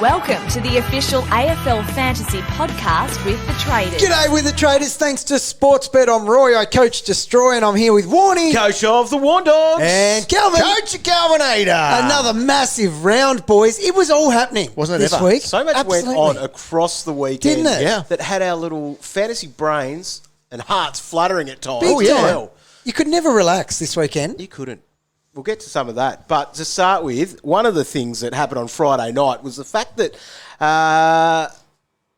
Welcome to the official AFL Fantasy Podcast with the Traders. G'day with the Traders. Thanks to Sportsbet, I'm Roy. I coach Destroy, and I'm here with Warnie. Coach of the Warn Dogs. And Calvin. Coach of Calvinator. Another massive round, boys. It was all happening Wasn't it this ever? week. So much Absolutely. went on across the weekend. Didn't it? Yeah. That had our little fantasy brains and hearts fluttering at times. Big time. Well, You could never relax this weekend. you couldn't. We'll get to some of that. But to start with, one of the things that happened on Friday night was the fact that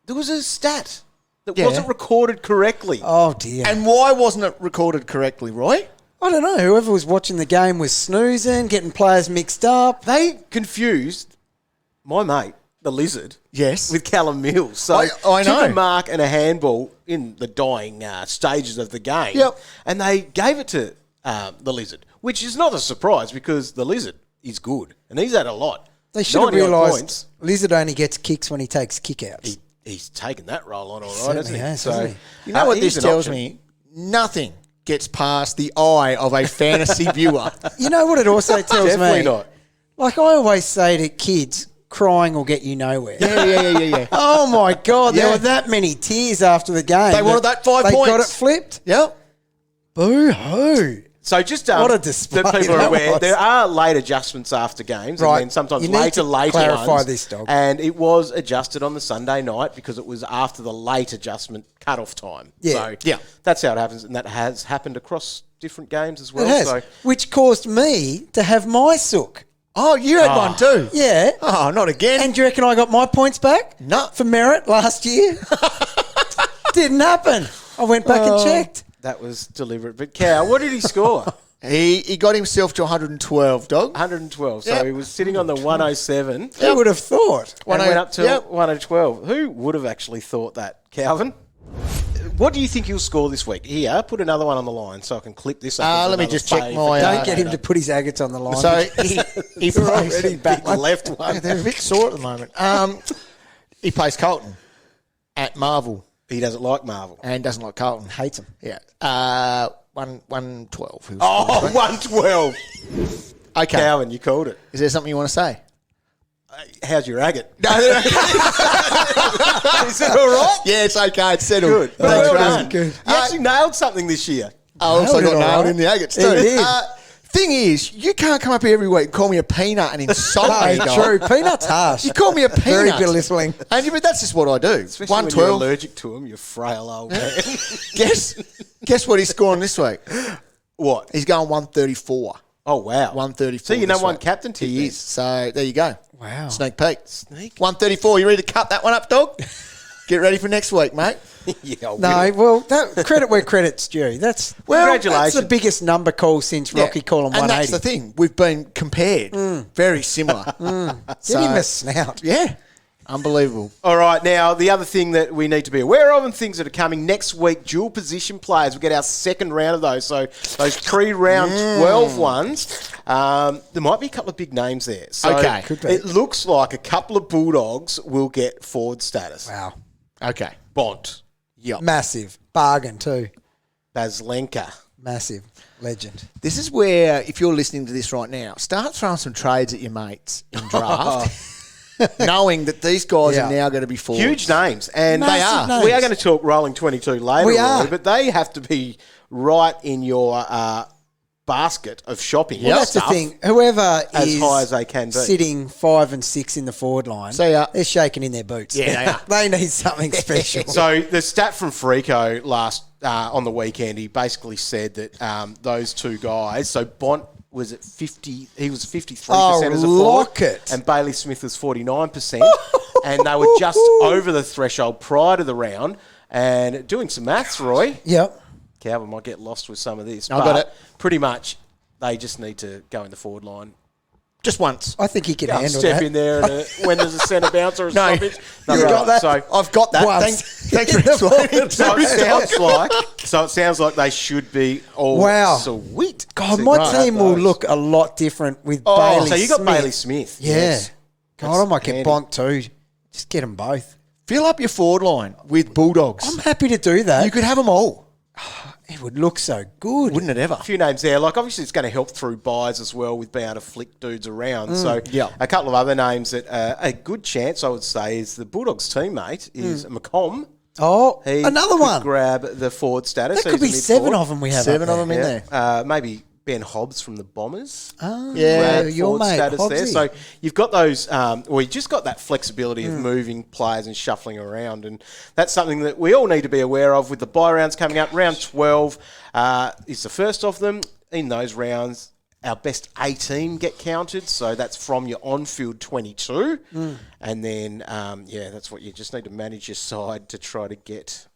there was a stat that wasn't recorded correctly. Oh, dear. And why wasn't it recorded correctly, Roy? I don't know. Whoever was watching the game was snoozing, getting players mixed up. They confused my mate, the Lizard, Yes. with Callum Mills. So I know. took a mark and a handball in the dying stages of the game. Yep. And they gave it to the Lizard, which is not a surprise because the Lizard is good. And he's had a lot. They should have 90 odd realised points. Lizard only gets kicks when he takes kick-outs. He's taken that role on all right, Certainly hasn't he? has, hasn't he? You know what he's this an tells option. me? Nothing gets past the eye of a fantasy viewer. You know what it also tells Definitely me? not. Like I always say to kids, crying will get you nowhere. Yeah. Oh, my God. There Yeah. were that many tears after the game. They wanted that 5 They got points. it flipped. Yep. Boo-hoo. So just What a display that people are that aware, was. there are late adjustments after games, Right. and then sometimes You need to later clarify ones. this, dog. And it was adjusted on the Sunday night because it was after the late adjustment cut-off time. Yeah. So that's how it happens, and that has happened across different games as well. It has, So which caused me to have my sook. Oh, you had one too? Yeah. Oh, not again. And do you reckon I got my points back? No. For merit last year? Didn't happen. I went back and checked. that was deliberate. But Cal, what did he score? He got himself to 112, dog. 112. So Yep. he was sitting on the 107 Who would have thought? and went up to Yep. 112. Who would have actually thought that, Calvin? What do you think he'll score this week? Here, put another one on the line so I can clip this up. as let me another just check fave my, for Don't Cal. get him to put his agates on the line. So he You're plays. already back. Big left one. Yeah, they're a bit sore at the moment. He plays Carlton at Marvel He doesn't like Marvel. and doesn't like Carlton. Hates him. Yeah. 112. Oh, 112. Okay. Calvin, you called it. Is there something you want to say? How's your agate? No. Is it all right? Yeah, it's okay. It's settled. Good. Thanks, Well Ron. done. Good. You actually nailed something this year. I also Nailed it got all nailed right. in the agates He too. did. Thing is, you can't come up here every week and call me a peanut and insult me. No, dog. true. Peanut's harsh. You call me a peanut. Very belittling. But that's just what I do. Especially when you're 112. allergic to him, you frail old man. Guess what he's scoring this week? What? He's going 134. Oh, wow. 134. So you're this number one week. captain tip He then? is. So there you go. Wow. Sneak peek. Sneak. 134. You ready to cut that one up, dog? Get ready for next week, mate. Yeah, I will. No, well, credit where credit's due. That's Congratulations. That's the biggest number call since Rocky Callum And 180. that's the thing. We've been compared. Very similar. Get him a snout. Yeah. Unbelievable. All right, now, the other thing that we need to be aware of and things that are coming next week, dual position players. We get our second round of those. So those pre-round 12 ones, there might be a couple of big names there. So Okay. Could be. it looks like a couple of Bulldogs will get forward status. Wow. Okay. Bont, Yep. Massive. Bargain too. Baslenka. Massive. Legend. This is where, if you're listening to this right now, start throwing some trades at your mates in draft, knowing that these guys Yeah. are now going to be forwards. Huge names. And Massive they are. names. We are going to talk rolling 22 later. We are. Really, but they have to be right in your basket of shopping. Well, that's the stuff. thing. Whoever As is high as they can be. sitting 5 and 6 in the forward line, So, they're shaking in their boots. Yeah, they are. They need something special. So the stat from Frico last on the weekend, he basically said that those two guys, so Bont was at 50, he was 53% as a forward, lock it. and Bailey Smith was 49%, and they were just over the threshold prior to the round. And doing some maths, Roy, Yep. Calvin might get lost with some of this, I but got it. pretty much they just need to go in the forward line. Just once. I think he can Go handle step that. in there and when there's a centre bouncer or a No, stoppage. you got that. So I've got that. Once. Thanks for explaining. So it sounds like they should be all Wow. sweet. God, my Right. team will look a lot different with Oh, Bailey so you got Smith. Bailey Smith. Yeah. Yes. God, I might get handy. Bont too. Just get them both. Fill up your forward line with Bulldogs. I'm happy to do that. You could have them all. It would look so good. Wouldn't it ever? A few names there. Like, obviously, it's going to help through buys as well with being able to flick dudes around. So, yeah. a couple of other names that a good chance, I would say, is the Bulldogs' teammate is McComb. Oh, He another could one. grab the forward status. That could be He's a 7 mid-forward. of them we have. Seven up of them in there. Maybe Ben Hobbs from the Bombers. Oh, Yeah, Grab your forward mate, status there. Hobbsy. So you've got those, you just got that flexibility of moving players and shuffling around, and that's something that we all need to be aware of with the bye rounds coming up. Round 12 is the first of them. In those rounds, our best 18 get counted, so that's from your on-field 22, and then that's what you just need to manage your side to try to get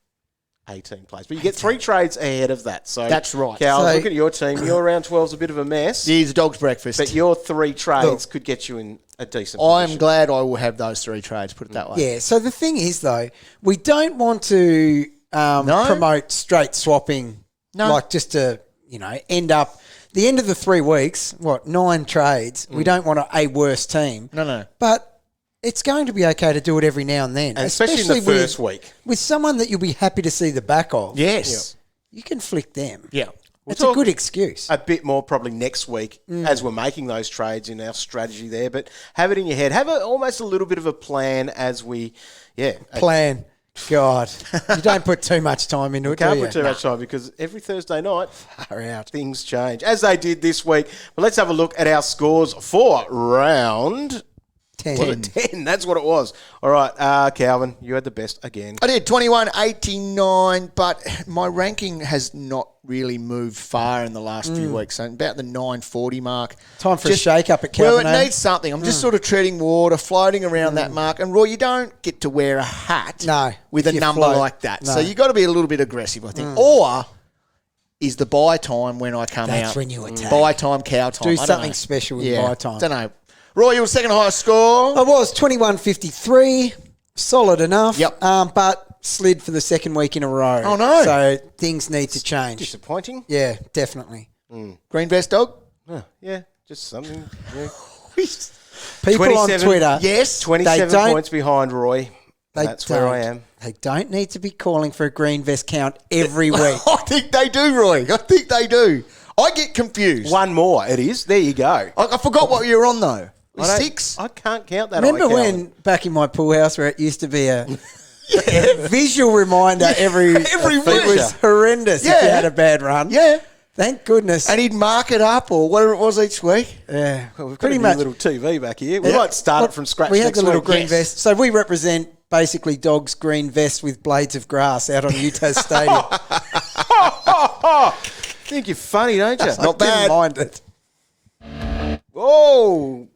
18 players. But you get 3 trades ahead of that. So That's right. Cal, So- look at your team. Your round 12's a bit of a mess. He's a dog's breakfast. But your 3 trades Look, could get you in a decent I'm position. glad I will have those 3 trades, put it that way. Yeah, so the thing is, though, we don't want to promote straight swapping, like just to, end up the end of the 3 weeks, 9 trades. We don't want a worse team. No. But it's going to be okay to do it every now and then. And especially in the first week. With someone that you'll be happy to see the back of. Yes. You can flick them. Yeah. It's a good excuse. A bit more probably next week as we're making those trades in our strategy there. But have it in your head. Have almost a little bit of a plan as we, Plan. God. You don't put too much time into it, Can't do you? put too much time because every Thursday night Far out. things change, as they did this week. But let's have a look at our scores for round 10. That's what it was. All right, Calvin, you had the best again. I did 21.89, but my ranking has not really moved far in the last few weeks. So about the 940 mark. Time for a shake-up at Calvin. Well, it needs something. I'm just sort of treading water, floating around that mark. And, Roy, you don't get to wear a hat with a if you number float. like that. No. So you've got to be a little bit aggressive, I think. Or is the buy time when I come out. That's when you attack. Buy time, cow time. Do I don't something know. special with buy time. Don't know. Roy, your second highest score. I was 21.53, solid enough. Yep. But slid for the second week in a row. Oh, no. So things need to change. Disappointing. Yeah, definitely. Green vest dog. Yeah, just something. Yeah. People on 27 Twitter, Yes. 27 don't- points behind Roy. That's where I am. They don't need to be calling for a green vest count every week. I think they do, Roy. I think they do. I get confused. One more, it is. There you go. I forgot what you were on, though. I don't- 6? I can't count that. Remember high, Calvin. when back in my pool house where it used to be a visual reminder every week. It was horrendous if you Yeah. had a bad run. Yeah. Thank goodness. And he'd mark it up or whatever it was each week. Yeah, Well, we've got pretty a new much. little TV back here. We might start it from scratch. We had next the little week. green Yes. vest. So we represent basically dogs' green vests with blades of grass out on Utah's stadium. I think you're funny, don't you? Not bad. Didn't mind it. Oh,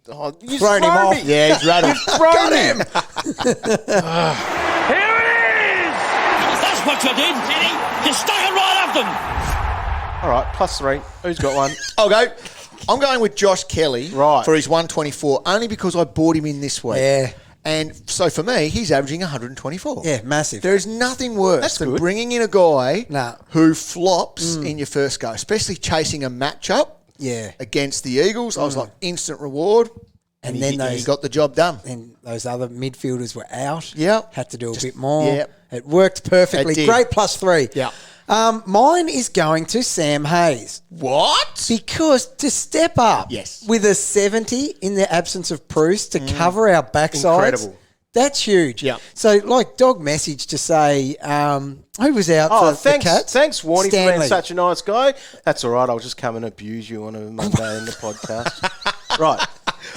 you've Thrown him off. Me. Yeah, he's rattled. Thrown him. Here it is! That's what you did, Vinny. You stuck it right up them. All right, +3. Who's got one? I'll go. I'm going with Josh Kelly Right. for his 124, only because I bought him in this week. Yeah. And so for me, he's averaging 124. Yeah, massive. There is nothing worse That's than good. bringing in a guy No. who flops in your first go, especially chasing a matchup Yeah. against the Eagles. I was like, instant reward. And he then did- those- he got the job done. And those other midfielders were out. Yep. Had to do a Just- bit more. yep. It worked perfectly. It did. Great +3. Yep. Mine is going to Sam Hayes. What? Because to step up Yes. with a 70 in the absence of Preuss to cover our backsides, Incredible. that's huge. Yep. So, like, dog message to say, who was out Oh, for thanks, the Cats? thanks, Warnie, for Stanley. being such a nice guy. That's all right. I'll just come and abuse you on a Monday in the podcast. Right.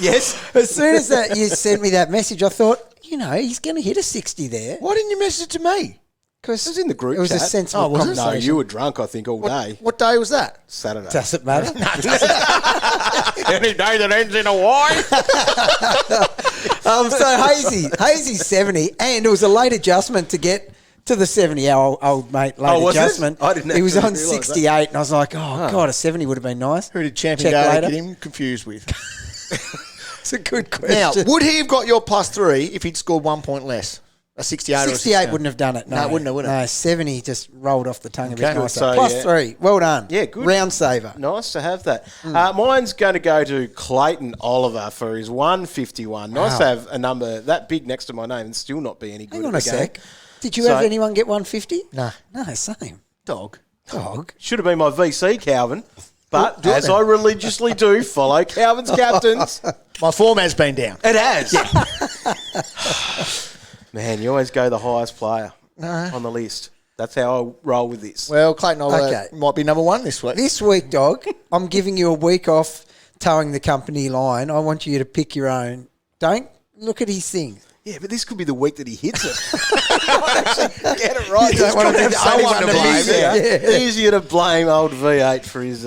Yes. As soon as that you sent me that message, I thought, he's going to hit a 60 there. Why didn't you message it to me? Because It was in the group It was a chat. sensible Oh, was it? conversation. No, you were drunk, I think, all day. What day was that? Saturday. Does it matter? Any day that ends in a Y. So Hazy's 70, and it was a late adjustment to get to the 70. Our old mate, late Oh, was it? adjustment. I didn't He was actually on realise that. 68, and I was like, God, a 70 would have been nice. Who did Champion Check Day later. get him confused with? It's a good Now, question. would he have got your +3 if he'd scored 1 point less? A 68 or a 68 wouldn't have done it. No, it wouldn't have, would it? No, 70 just rolled off the tongue a bit Okay. nicer. So, +3. Well done. Yeah, good. Round saver. Nice to have that. Mine's going to go to Clayton Oliver for his 151. Nice Wow. to have a number that big next to my name and still not be any good Hang at on the a game. sec. Did you So- have anyone get 150? Nah. No, same. Dog. Dog. Should have been my VC, Calvin. But as I religiously do, follow Calvin's captains. My form has been down. It has. Man, you always go the highest player on the list. That's how I roll with this. Well, Clayton might be number one this week. This week, dog, I'm giving you a week off towing the company line. I want you to pick your own. Don't look at his thing. Yeah, but this could be the week that he hits it. Actually get it right. You don't want to be someone to blame. Easier to blame old V8 for his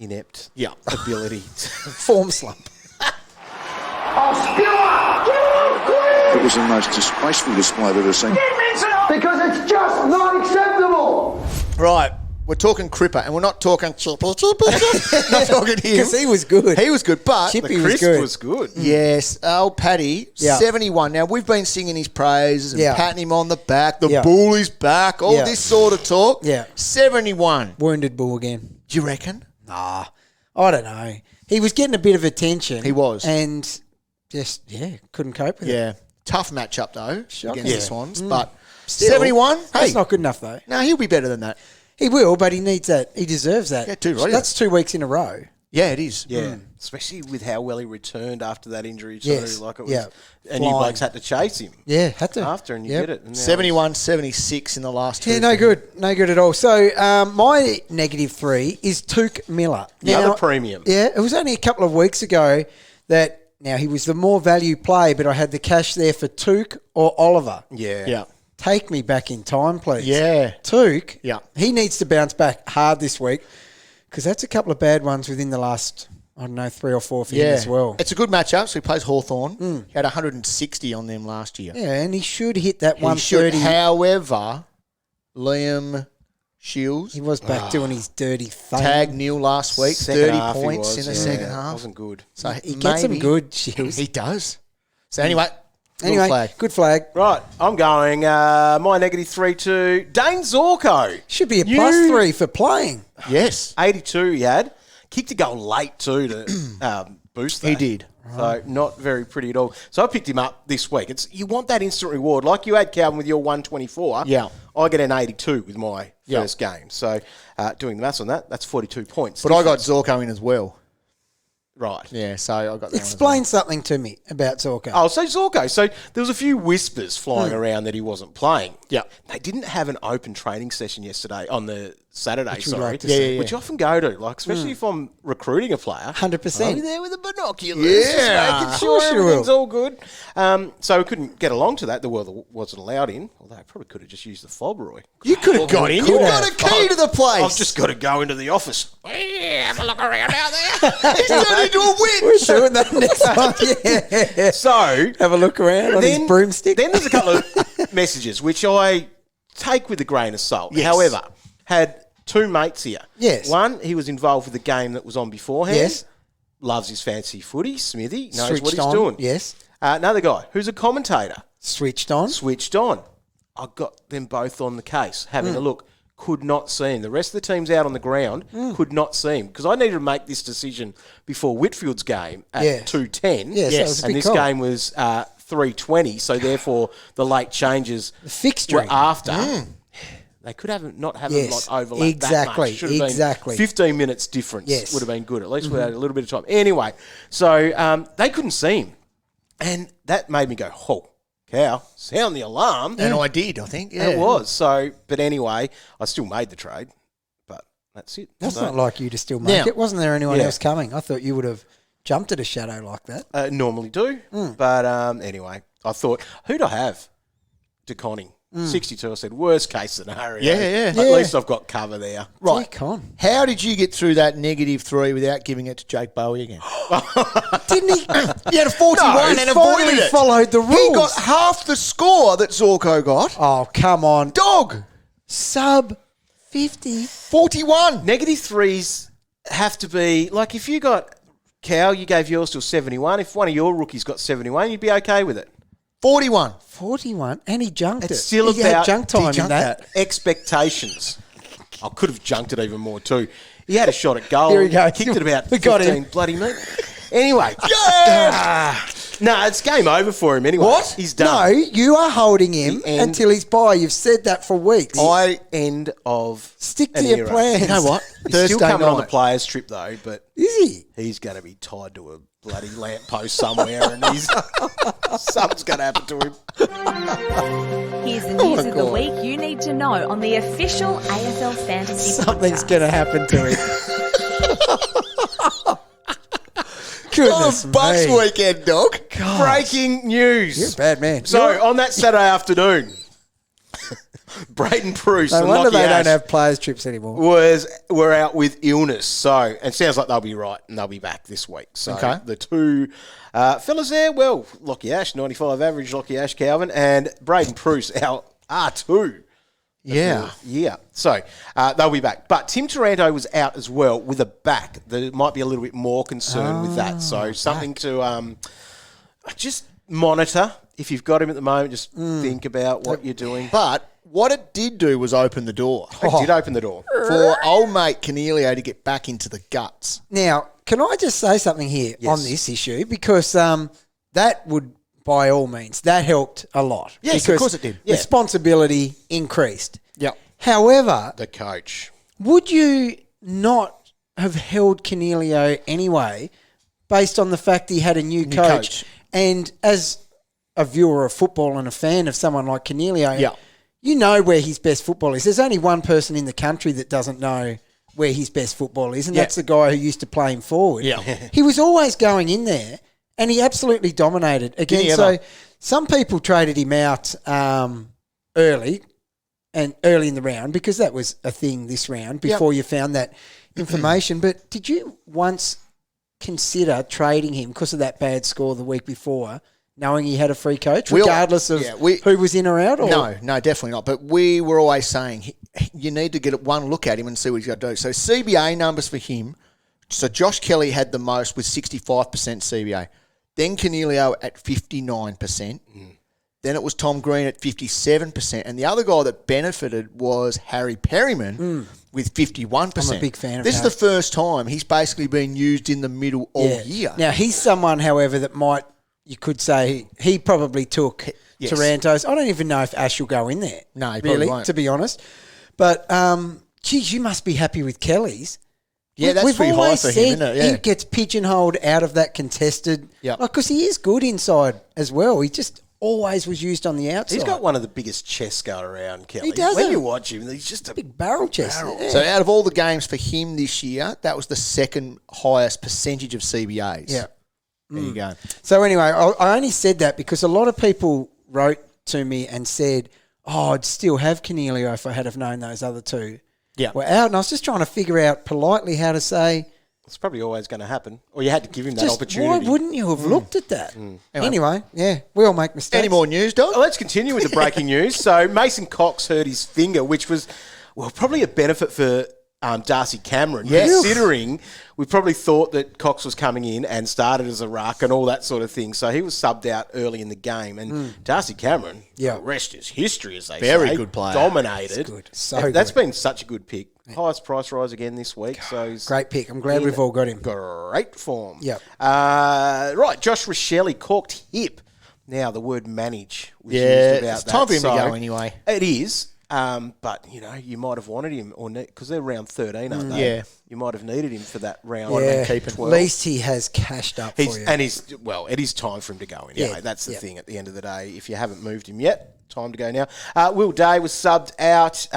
inept ability. Form slump. It was the most disgraceful display I've ever seen. Because it's just not acceptable. Right. We're talking Cripper, and we're not talking Chippy. Not talking him. Because he was good. He was good, but Chippy The was crisp good. was good. yes, old Paddy, 71. Now, we've been singing his praises and patting him on the back. The bull is back. All this sort of talk. Yeah. 71. Wounded bull again. Do you reckon? Nah, I don't know. He was getting a bit of attention. He was. And just, couldn't cope with it. Yeah. Tough matchup, though, Shocking. against the Swans. But Still, 71? That's Hey. not good enough, though. No, he'll be better than that. He will, but he needs that. He deserves that. Yeah, too right. That's 2 weeks in a row. Yeah, it is. Yeah, especially with how well he returned after that injury too. Yes. Like it was, Yeah. and you Flying. blokes had to chase him. Yeah, had to. After, and you Yep. did it. And now 71, 76 in the last two. Yeah, no good. No good at all. So my -3 is Touk Miller. The other premium. Yeah, it was only a couple of weeks ago that now he was the more value play, but I had the cash there for Touk or Oliver. Yeah. Yeah. Take me back in time, please. Yeah. Touk, Yeah. he needs to bounce back hard this week because that's a couple of bad ones within the last, 3 or 4 for him as well. It's a good matchup. So he plays Hawthorn. He had 160 on them last year. Yeah, and he should hit that He 130. should. However, Liam Shields He was back doing his dirty thing. tagged Neil last week, Second 30 half he points was, in the yeah. second half. Wasn't good. So He gets them maybe- good, Shields. He does. So anyway, Anyway, flag. good flag. Right, I'm going my -3 to Dayne Zorko. Should be a +3 for playing. Yes. 82 he had. Kicked a goal late too to boost that. He did. So not very pretty at all. So I picked him up this week. You want that instant reward. Like you had, Calvin, with your 124. Yeah. I get an 82 with my first game. So doing the maths on that, that's 42 points. But I got Zorko in as well. Right. Yeah, so I got that one as Explain something to me about Zorko. Oh, so Zorko. So there was a few whispers flying around that he wasn't playing. Yeah. They didn't have an open training session yesterday on the Saturday, Which we'd like to see. Yeah. which I often go to, like especially if I'm recruiting a player. 100%. I'll be there with the binoculars, Yeah. just making Of sure course you everything's will. all good. So we couldn't get along to that. The world wasn't allowed in, although I probably could have just used the fob, Roy. You could have got in. You got a key to the place. I've just got to go into the office. Have a look around out there. He's turned into a We're witch. doing that next time. Yeah. So Have a look around on his broomstick. Then there's a couple of messages which I take with a grain of salt. Yes. However, had two mates here. Yes. One, he was involved with the game that was on beforehand. Yes. Loves his fancy footy. Smithy knows Switched what he's on. doing. Yes. Another guy who's a commentator. Switched on. Switched on. I got them both on the case, having a look. Could not see him. The rest of the teams out on the ground could not see him because I needed to make this decision before Whitfield's game at Yeah. 2:10. Yes, that was a and big this call. game was 3:20, so therefore the late changes fixturing. were after. They could not have them Yes, like overlap exactly, that much. Should have been exactly. 15 minutes difference Yes. would have been good. At least we had a little bit of time. Anyway, so they couldn't see him. And that made me go, oh, cow, sound the alarm. And I did, I think. Yeah. It was. So, but anyway, I still made the trade. But that's it. That's So, not like you to still make Now- it. Wasn't there anyone Yeah. else coming? I thought you would have jumped at a shadow like that. normally do. But anyway, I thought, who'd I have? DeConning. 62. I said, worst case scenario. Yeah, yeah. At Yeah. least I've got cover there. Right. Take on. How did you get through that -3 without giving it to Jake Bowey again? Didn't he? He had a 41 he and finally avoided it. followed the He rules. got half the score that Zorko got. Oh, come on. Dog. Sub 50. 41. -3s have to be, like if you got Cal, you gave yours to a 71. If one of your rookies got 71, you'd be okay with it. 41. 41. And he junked It's it. still he had about junk time in junked that. Expectations. I could have junked it even more too. He had a shot at goal. Here we go. Kicked it about We got 15 him. bloody minutes. Anyway. No, it's game over for him anyway. What? He's done. No, you are holding him until he's by. You've said that for weeks. End of Stick to an your era. plans. You know what? He's Thursday still coming on the night. players' trip though, but Is he? he's going to be tied to a bloody lamppost somewhere, and something's going to happen to him. Here's the news of the week you need to know on the official AFL Fantasy Something's Podcast. going to happen to him. Goodness Bucks me. weekend, dog. Breaking news. You're a bad man. So on that Saturday afternoon, Brayden Preuss, No the wonder Lockie they Ash, don't have players' trips anymore. were out with illness. So, and sounds like they'll be right and they'll be back this week. So Okay. the two fellas there, well, Lockie Ash, 95 average, Lockie Ash, Calvin, and Brayden Preuss, our R2. Yeah. Yeah. So they'll be back. But Tim Taranto was out as well with a back. There might be a little bit more concern with that. So something to just monitor. If you've got him at the moment, just think about what you're doing. But what it did do was open the door It did open the door. for old mate Coniglio to get back into the guts. Now, can I just say something here on this issue? Because that would, by all means, that helped a lot. Yes, of because course it did. Yeah. Responsibility increased. Yep. However, The coach. would you not have held Coniglio anyway based on the fact he had a new coach? And as a viewer of football and a fan of someone like Coniglio, Yeah. you know where his best football is. There's only one person in the country that doesn't know where his best football is, and Yeah. that's the guy who used to play him forward. Yeah. He was always going in there, and he absolutely dominated. Again, he so ever? some people traded him out early in the round because that was a thing this round before you found that information. But did you once consider trading him because of that bad score the week before, knowing he had a free coach, regardless of who was in or out? Or? No, definitely not. But we were always saying you need to get one look at him and see what he's got to do. So CBA numbers for him. So Josh Kelly had the most with 65% CBA. Then Coniglio at 59%. Then it was Tom Green at 57%. And the other guy that benefited was Harry Perryman with 51%. I'm a big fan of This is Harry. the first time he's basically been used in the middle all year. Now, he's someone, however, that you could say, he probably took Yes. Taranto's. I don't even know if Ash will go in there. No, he probably really, won't. to be honest. But, geez, you must be happy with Kelly's. Yeah, that's We've pretty high always for him, said isn't it? Yeah. he gets pigeonholed out of that contested. Yep. Because he is good inside as well. He just always was used on the outside. He's got one of the biggest chests going around, Kelly. He does. When you watch him, he's just a big barrel chest. Yeah. So out of all the games for him this year, that was the second highest percentage of CBAs. Yeah. There you go. So anyway, I only said that because a lot of people wrote to me and said, I'd still have Coniglio if I had have known those other two were out. And I was just trying to figure out politely how to say, it's probably always going to happen. Or you had to give him that opportunity. why wouldn't you have looked at that? Anyway, yeah, we all make mistakes. Any more news, Doug? Well, let's continue with the breaking news. So Mason Cox hurt his finger, which was, well, probably a benefit for Darcy Cameron, considering we probably thought that Cox was coming in and started as a ruck and all that sort of thing. So he was subbed out early in the game. And Darcy Cameron, the rest is history, as they say. Very good player. Dominated. That's good. So That's good. been such a good pick. Highest price rise again this week. So he's Great pick. I'm glad we've all got him. great form. Yep. Right, Josh Rochelle, corked hip. Now the word manage was used Yeah, about it's that. time for him to So go anyway. It is, but you might have wanted him, or because they're round 13, aren't they? Yeah. You might have needed him for that round. Yeah, keep at 12. least he has cashed up for you. And it is time for him to go anyway. Yeah, That's the yeah. thing at the end of the day. If you haven't moved him yet, time to go now. Will Day was subbed out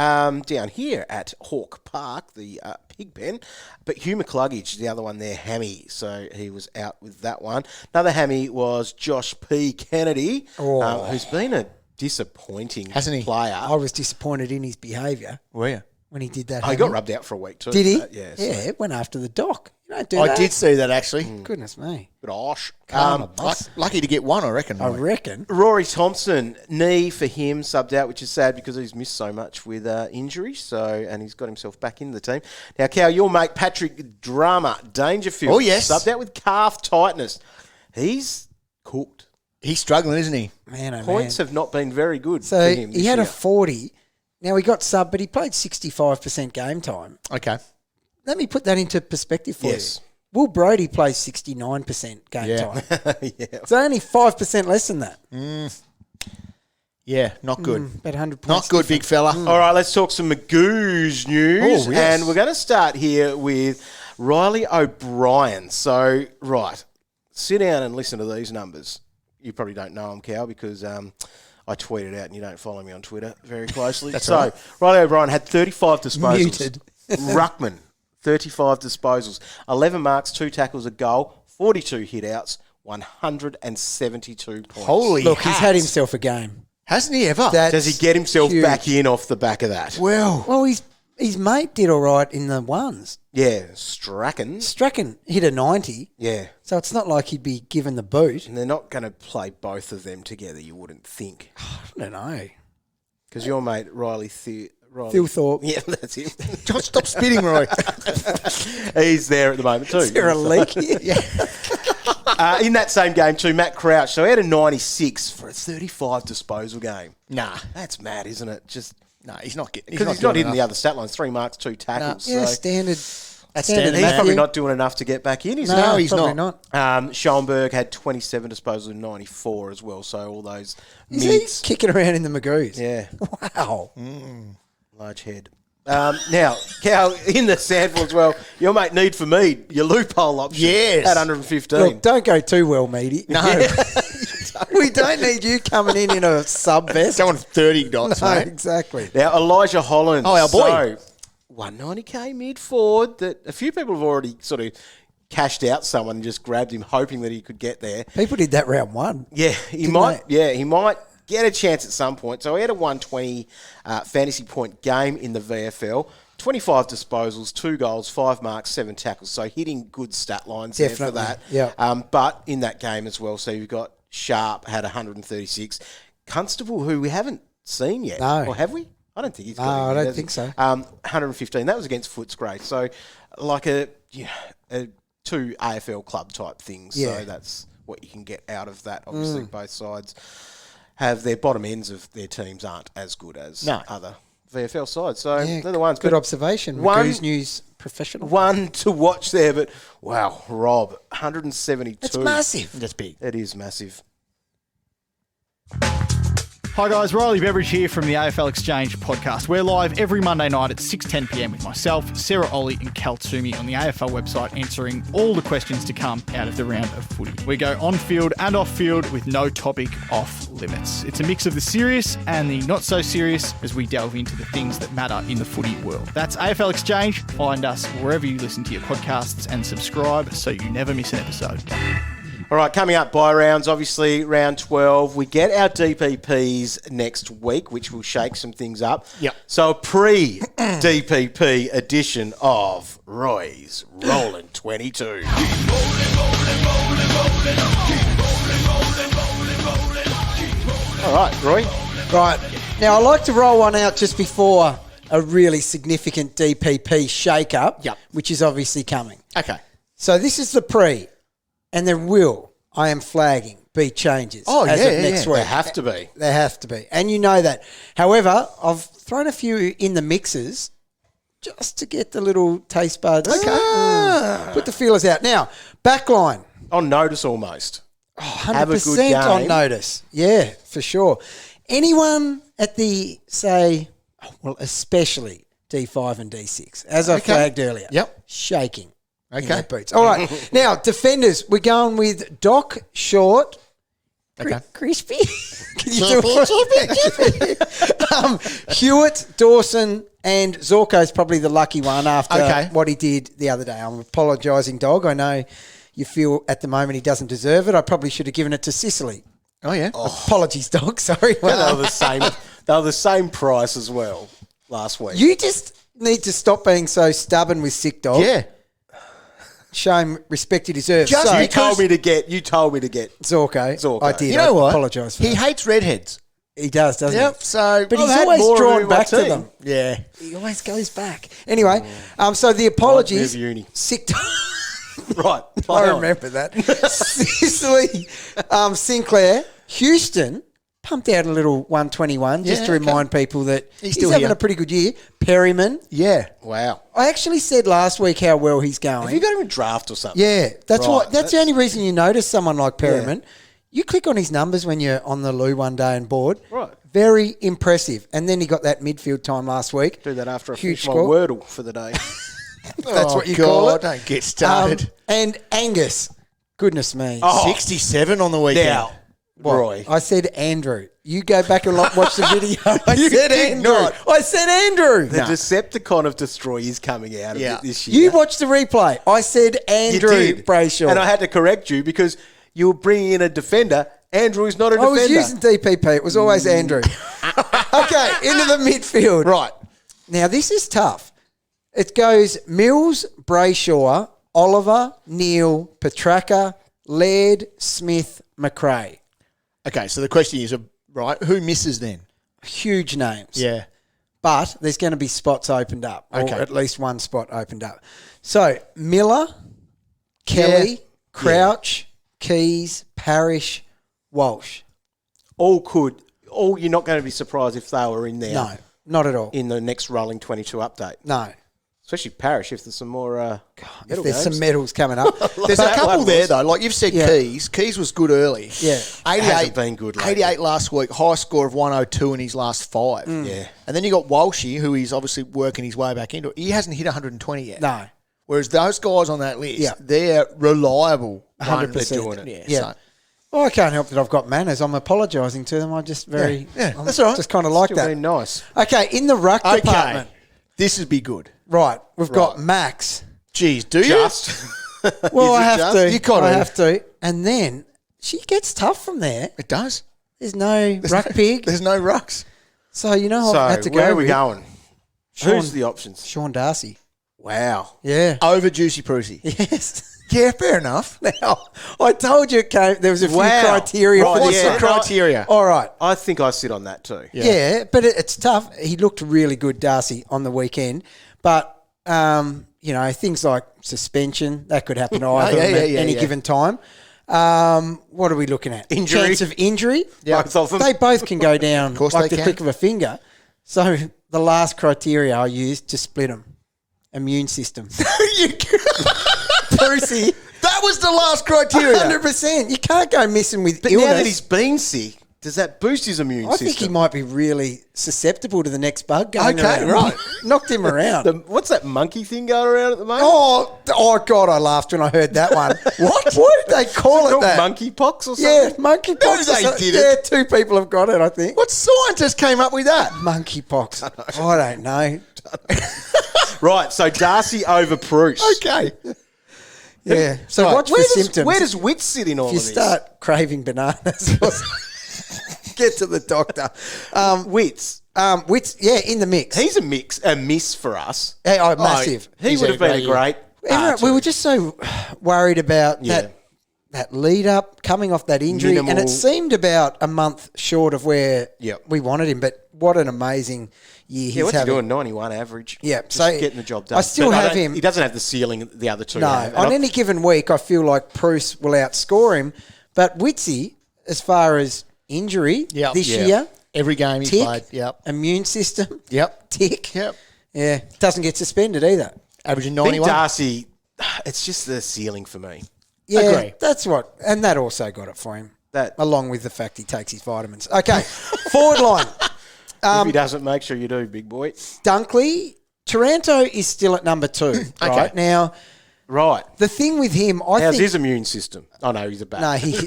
down here at Hawke Park, the pig pen. But Hugh McCluggage, the other one there, hammy. So he was out with that one. Another hammy was Josh P. Kennedy, who's been a disappointing Hasn't he? player. I was disappointed in his behaviour Were you? when he did that. He got rubbed out for a week too. Did he? Yeah. Yeah, it went after the dock. You don't do I that. did see that actually. Goodness me. Gosh. Lucky to get one, I reckon. I reckon. Rory Thompson, knee for him, subbed out, which is sad because he's missed so much with injury. And he's got himself back in the team. Now, Cal, your mate Patrick Drama Dangerfield, Oh, yes. subbed out with calf tightness. He's cooked. He's struggling, isn't he? Man, oh Points man. have not been very good So for him. he had a 40. Now he got subbed, but he played 65% game time. Okay. Let me put that into perspective for Yes. Will Brody plays 69% game time. Yeah. It's only 5% less than that. Yeah, not good. About 100 points. Not good, big fella. All right, let's talk some Magoo's news. Oh, yes. And we're going to start here with Reilly O'Brien. So, right, sit down and listen to these numbers. You probably don't know them, Cal, because I tweeted out and you don't follow me on Twitter very closely. That's right. Reilly O'Brien had 35 disposals. Muted. Ruckman, 35 disposals. 11 marks, 2 tackles, a goal, 42 hit-outs, 172 points. Holy Look, he's had hats. himself a game. Hasn't he ever? That's Does he get himself huge. back in off the back of that? Well, his mate did all right in the ones. Yeah, Strachan. Strachan hit a 90, Yeah. so it's not like he'd be given the boot. And they're not going to play both of them together, you wouldn't think. I don't know. Because your mate, Reilly Thilthorpe. Yeah, that's him. Stop spitting, Roy. He's there at the moment too. Is there a leak here? In that same game too, Matt Crouch. So he had a 96 for a 35 disposal game. Nah. That's mad, isn't it? Just No, he's not getting. because he's not hitting the other stat lines. 3 marks, 2 tackles. Yeah, so standard. That's standard. he's Matthew. probably not doing enough to get back in. Is No, he? he's probably not. not. Schoenberg had 27 disposals and 94 as well. So all those Is mids. he kicking around in the Magoos? Yeah, Wow. large head. Now, Cal, in the SANFL as well, your mate Need for Mead, your loophole option Yes. at 115. Look, don't go too well, Meaty. No. We don't need you coming in a sub vest. Someone 30 dots, No, mate. exactly. Now, Elijah Holland. Oh, our boy. So, 190k mid forward that a few people have already sort of cashed out someone and just grabbed him, hoping that he could get there. People did that round one. Yeah, he Didn't might. they? Yeah, he might get a chance at some point. So he had a 120 fantasy point game in the VFL. 25 disposals, 2 goals, 5 marks, 7 tackles. So hitting good stat lines there for Definitely, that. yeah. But in that game as well, so you've got Sharp had 136. Constable, who we haven't seen yet. No. Or have we? I don't think he's got No, it I yet, don't has think he? so. 115. That was against Footscray. So like a 2 AFL club type things. Yeah. So that's what you can get out of that. Obviously, both sides have their bottom ends of their teams aren't as good as other VFL sides. So Yeah, they're the ones. Good But observation. one- Magoo's News professional. one to watch there, but wow, Rob, 172. That's massive. That's big. It is massive. Hi guys, Reilly Beveridge here from the AFL Exchange podcast. We're live every Monday night at 6:10pm with myself, Sarah Ollie and Cal Toomey on the AFL website answering all the questions to come out of the round of footy. We go on field and off field with no topic off limits. It's a mix of the serious and the not so serious as we delve into the things that matter in the footy world. That's AFL Exchange. Find us wherever you listen to your podcasts and subscribe so you never miss an episode. All right, coming up, bye rounds, obviously, round 12. We get our DPPs next week, which will shake some things up. Yep. So a pre-DPP edition of Roy's Rollin 22. All right, Roy. Right. Now, I like to roll one out just before a really significant DPP shake-up, Yep. which is obviously coming. Okay. So this is the pre, and there will, I am flagging, be changes Oh, as yeah, of yeah, next yeah. week. There have to be. There have to be. And you know that. However, I've thrown a few in the mixes just to get the little taste buds. Okay. Put the feelers out. Now, backline. On notice almost. 100% Have a good game. on notice. Yeah, for sure. Anyone at the, say, well, especially D5 and D6, as I flagged earlier. Yep. Shaking. In Okay. their boots. All right. Now, defenders, we're going with Doc Short. Okay. Crispy. Can you do it? Hewitt, Dawson, and Zorko's probably the lucky one after what he did the other day. I'm apologising, Dog. I know you feel at the moment he doesn't deserve it. I probably should have given it to Sicily. Oh, yeah. Apologies, Dog. Sorry. They were the same. They were the same price as well last week. You just need to stop being so stubborn with Sick Dog. Yeah. Show him respect he deserves. Just So, You told me to get Zorko. I did. You know I what? apologise for He that. hates redheads. He does, doesn't Yep. he? So, But I've he's had always more of drawn him in my back to team. them. yeah. He always goes back. Anyway, so the apologies. Move uni. Sick Dog. Right. I play on. remember that. Sicily, Sinclair, Houston, pumped out a little 121 just to remind people that he's still having here. a pretty good year. Perryman. Yeah. Wow. I actually said last week how well he's going. Have you got him in draft or something? Yeah, that's Right, what. That's the only reason you notice someone like Perryman. You click on his numbers when you're on the loo one day and bored. Right. Very impressive. And then he got that midfield time last week. Do that after I Huge finish my score. Wordle for the day. That's what you call it. Don't get started. And Angus. Goodness me. 67 on the weekend. Now, Roy. I said Andrew. You go back and watch the video. I You said did Andrew. not. I said Andrew. The Decepticon of Destroy is coming out of it this You year. watched the replay. I said Andrew Brayshaw. And I had to correct you because you were bringing in a defender. Andrew is not a I defender. was using DPP. It was always Andrew. Okay, into the midfield. Right. Now, this is tough. It goes Mills, Brayshaw, Oliver, Neal, Petrarca, Laird, Smith, McRae. Okay, so the question is, right, who misses then? Huge names. Yeah. But there's going to be spots opened up, or Okay. at least one spot opened up. So, Miller, Kelly, Crouch, Keys, Parrish, Walsh. All you're not going to be surprised if they were in there. No, not at all. In the next Rolling 22 update. No. Especially Parrish if there's some more If there's some medals coming up. There's a couple there, though. Like you've said, Yeah. Keys. Keys was good early. Yeah. 88, Hasn't been good lately. 88 last week, high score of 102 in his last 5. Yeah. And then you got Walshy, who is obviously working his way back into it. He hasn't hit 120 yet. No. Whereas those guys on that list, Yeah. they're reliable. 100%. They're doing it. Yeah. So, Well, I can't help that I've got manners. I'm apologising to them. I just I'm that's all right. Just kind of like Still that. been nice. Okay, in the ruck department. This would be good. Right, we've got Max. Geez, do you? Just. Well, Is I it have just? to. You gotta. I have to. And then she gets tough from there. It does. There's no ruck pig. There's no rucks. So, you know, I had to So, go where are we with going? Who's the options? Sean Darcy. Wow. Yeah. Over Juicy Prusy. Yes. Yeah, fair enough. Now, I told you it came. There was a few Wow. criteria Right, for What's this. the criteria? All right. I think I sit on that too. Yeah, but it's tough. He looked really good, Darcy, on the weekend. But, you know, things like suspension, that could happen to either of them at any given time. What are we looking at? Injury. Chance of injury. Both of them. They both can go down course like they the can. click of a finger. So the last criteria I used to split them, immune system. Brucey, That was the last criteria. 100%. You can't go missing with But illness. now that he's been sick, does that boost his immune I system? think he might be really susceptible to the next bug going Okay, around. right. Knocked him around. What's that monkey thing going around at the moment? Oh, God, I laughed when I heard that one. What did they call it that? Monkeypox or something? Yeah, monkeypox. No, or they something. didn't. Yeah, 2 people have got it, I think. What scientist came up with that? Monkeypox? I don't know. Right, so Darcy over Preuss. Okay. Yeah. So Right, watch where for does, symptoms. Where does Wit sit in all if you of this? start craving bananas, get to the doctor. Wits. Wits, yeah, in the mix. He's a miss for us. Hey, massive. He He's would have had a been a great great. Everyone- we were just so worried about Yeah. that lead up, coming off that injury, and Minimal- it seemed about a month short of where Yep. we wanted him. But what an amazing year he's Yeah, what's he having. doing? 91 average. Yeah, Just so getting the job done. I still But have don't- him- He doesn't have the ceiling the other two No, have. And on I- any given week, I feel like Preuss will outscore him. But Witsy, as far as injury Yep. this Yeah. year, Every game he's tick, played. Yep. immune system, Yep. tick. Yep. Yeah, doesn't get suspended either. Averaging I think 91. Darcy, it's just the ceiling for me. Yeah, Agree. that's what, and that also got it for him. That Along with the fact he takes his vitamins. Okay, forward line. if he doesn't, make sure you do, big boy. Dunkley, Taranto is still at number 2. Right now, Right. the thing with him, I How's think. his immune system? Oh no, he's a bat. No, he's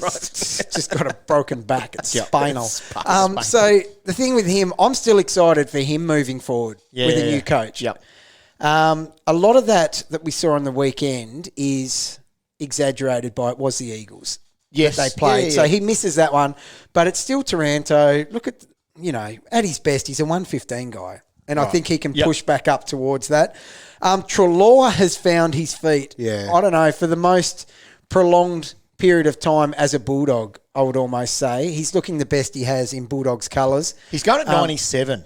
just got a broken back. It's spinal. Spinal. So the thing with him, I'm still excited for him moving forward with a new coach. Yep. A lot of that we saw on the weekend is exaggerated by it was the Eagles. Yes. They played. Yeah, yeah, So yeah. he misses that one, but it's still Taranto. Look at, at his best, he's a 115 guy. And I think he can push back up towards that. Treloar has found his feet. Yeah. I don't know, for the most prolonged period of time as a Bulldog, I would almost say. He's looking the best he has in Bulldogs colours. He's going at 97.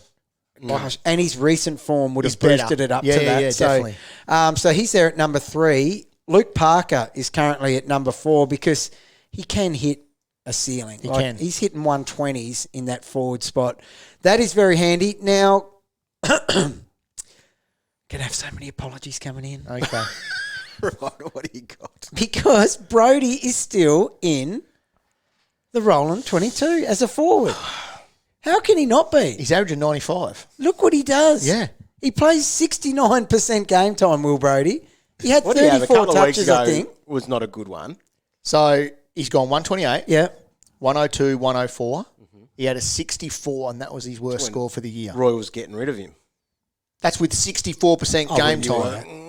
Gosh, and his recent form would He's have boosted better. it up Yeah, to yeah, that. yeah, definitely. So he's there at number 3. Luke Parker is currently at number 4 because he can hit a ceiling. He can. He's hitting 120s in that forward spot. That is very handy. Now, can have so many apologies coming in. Okay. Right, what do you got? Because Brodie is still in the Rollin 22 as a forward. How can he not be? He's averaging 95. Look what he does. Yeah. He plays 69% game time, Will Brodie. He had What do you have? A 34 couple of weeks touches, ago I think. was not a good one. So he's gone 128, Yeah. 102, 104. He had a 64, and that was his worst score for the year. Roy was getting rid of him. That's with 64% game wouldn't do time.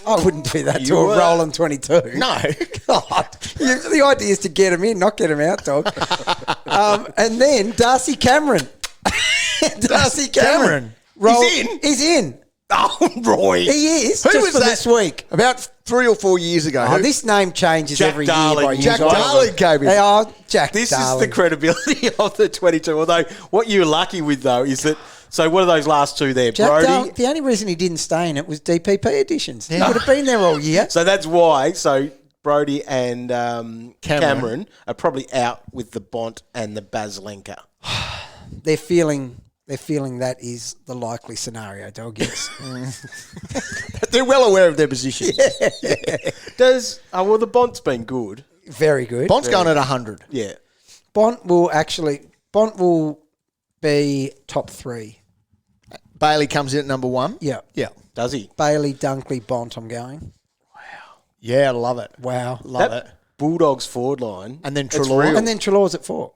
I wouldn't do that to You a were. Rollin 22. No. God. The idea is to get him in, not get him out, dog. And then Darcy Cameron. Darcy Cameron. He's in. Oh, Roy. He is. Who just was for that? this week. About 3 or 4 years ago. Oh, this name changes Jack every Darling. year. By Jack you guys. Darling came in. They are Jack This Darling. is the credibility of the 22. Although, what you're lucky with, though, is that... So, what are those last two there? Jack Brodie? Darling, the only reason he didn't stay in it was DPP additions. He would have been there all year. So, that's why. So, Brodie and Cameron are probably out with the Bont and the Baslenka. They're feeling that is the likely scenario, dog. Yes. They're well aware of their position. Well, the Bont's been good. Very good. Bond's going at 100. Yeah. Bont will be top 3. Bailey comes in at number 1. Yeah. Yeah. Does he? Bailey, Dunkley, Bont, I'm going. Yeah, I love it. Wow. Love That it. Bulldogs forward line. And then it's Treloar. real. And then Treloar's at 4.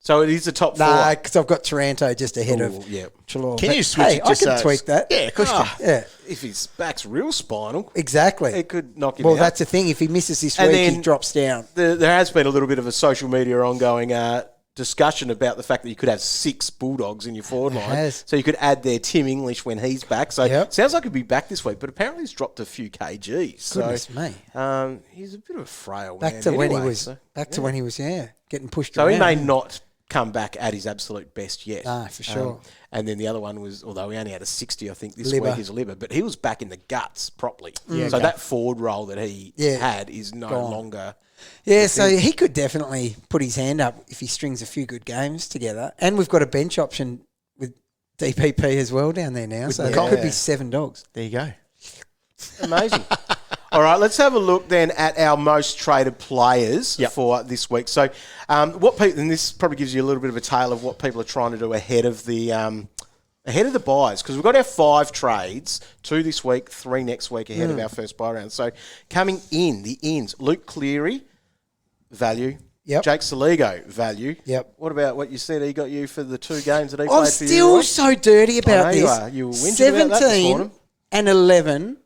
So it is the top 4. Nah, because I've got Taranto just ahead Ooh, of yeah. Treloar. Can But, you switch hey, it I just can so tweak that. Yeah, of course you can. Yeah, If his back's real spinal, exactly. it could knock him Well, out. that's the thing. If he misses this And week, then he drops down. There has been a little bit of a social media ongoing discussion about the fact that you could have 6 Bulldogs in your forward line. has. So you could add there Tim English when he's back. So Yep. it sounds like he'll be back this week, but apparently he's dropped a few kgs. Goodness so, me. He's a bit of a frail Back man to when he anyway, was. so- Back to when he was. Yeah, getting pushed So around. he may not come back at his absolute best yet. Ah, for sure. And then the other one was, although he only had a 60, I think, this Liver. week is a liver, but he was back in the guts properly. Yeah, so okay. that forward role that he Yeah. had is no Gone. longer... Yeah, so he could definitely put his hand up if he strings a few good games together. And we've got a bench option with DPP as well down there now. So there could be 7 dogs. There you go. Amazing. All right, let's have a look then at our most traded players for this week. So, what people, and this probably gives you a little bit of a tale of what people are trying to do ahead of the buys, because we've got our 5 trades, 2 this week, 3 next week ahead of our first buy round. So, coming in the ins, Luke Cleary, value. Yep. Jake Saligo, value. Yep. What about what you said he got you for the 2 games that he I'm played for you? still Roy? so dirty about I know you this. are. You were whinging about that this 17 morning. and 11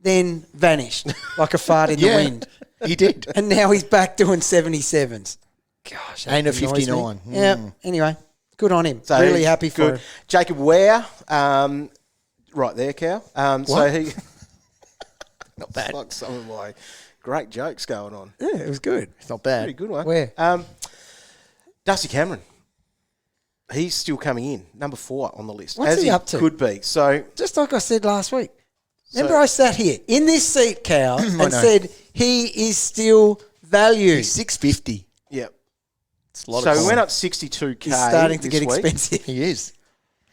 then vanished like a fart in the wind. He did. And now he's back doing 77s. Gosh, that And a annoys me. 59. Yeah, anyway, good on him. So really happy for good. him. Jacob Ware, right there, Cal. So he Not bad. like some of my great jokes going on. Yeah, it was good. It's not bad. Pretty good one. Where? Darcy Cameron. He's still coming in, number 4 on the list. What's as he up to? Could be. So Just like I said last week. Remember I sat here in this seat, Cal, and know. said he is still valued. He's 650. yeah. It's a lot So of we went coin. up 62k. He's starting to this get week. expensive. He is.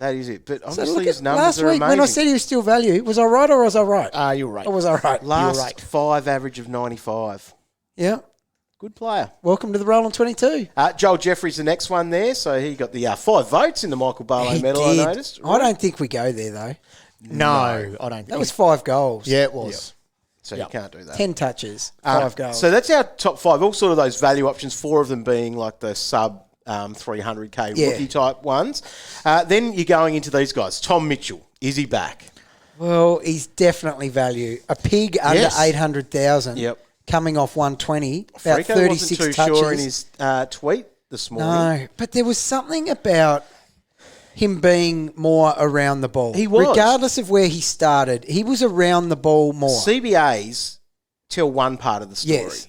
That is it. But So obviously look his at numbers last are week amazing. when I said he was still valued. Was I right or was I right? You're right. Or was I right? last right. 5 average of 95. Yeah. Good player. Welcome to the Rollin 22. Joel Jeffrey's the next one there. So he got the 5 votes in the Michael Barlow He medal, did. I noticed. I don't think we go there though. No, I don't think. That was 5 goals. Yeah, it was. So you can't do that. 10 touches, 5 goals. So that's our top 5. All sort of those value options, 4 of them being like the sub 300k Yeah. rookie type ones. Then you're going into these guys. Tom Mitchell, is he back? Well, he's definitely value. A pig under Yes. 800,000. Yep. Coming off 120, about Frico 36 wasn't too touches. sure in his tweet this morning. No, but there was something about him being more around the ball. He was. Regardless of where he started, he was around the ball more. CBAs tell one part of the story. Yes.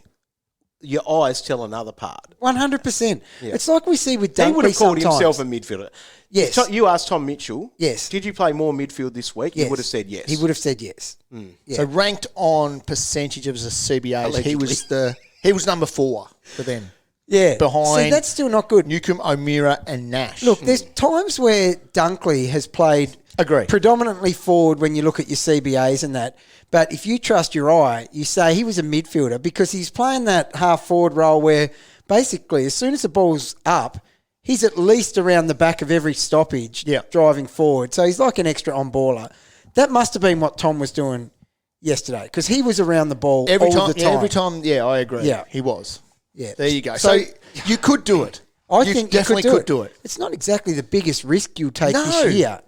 Your eyes tell another part. 100%. Yeah. It's like we see with Dunkley He would have called sometimes. himself a midfielder. Yes. You asked Tom Mitchell. Yes. Did you play more midfield this week? Yes. He would have said yes. He would have said yes. Yeah. So ranked on percentage of the CBAs, he was number 4 for them. Yeah. behind See, that's still not good. Newcomb, O'Meara and Nash. Look, there's times where Dunkley has played Agree. predominantly forward when you look at your CBAs and that. But if you trust your eye, you say he was a midfielder because he's playing that half-forward role where basically as soon as the ball's up, he's at least around the back of every stoppage driving forward. So he's like an extra on-baller. That must have been what Tom was doing yesterday because he was around the ball all the time. Yeah, every time, I agree. Yeah. He was. Yeah. There you go. So you could do it. I think definitely you could do it. It's not exactly the biggest risk you'll take this year.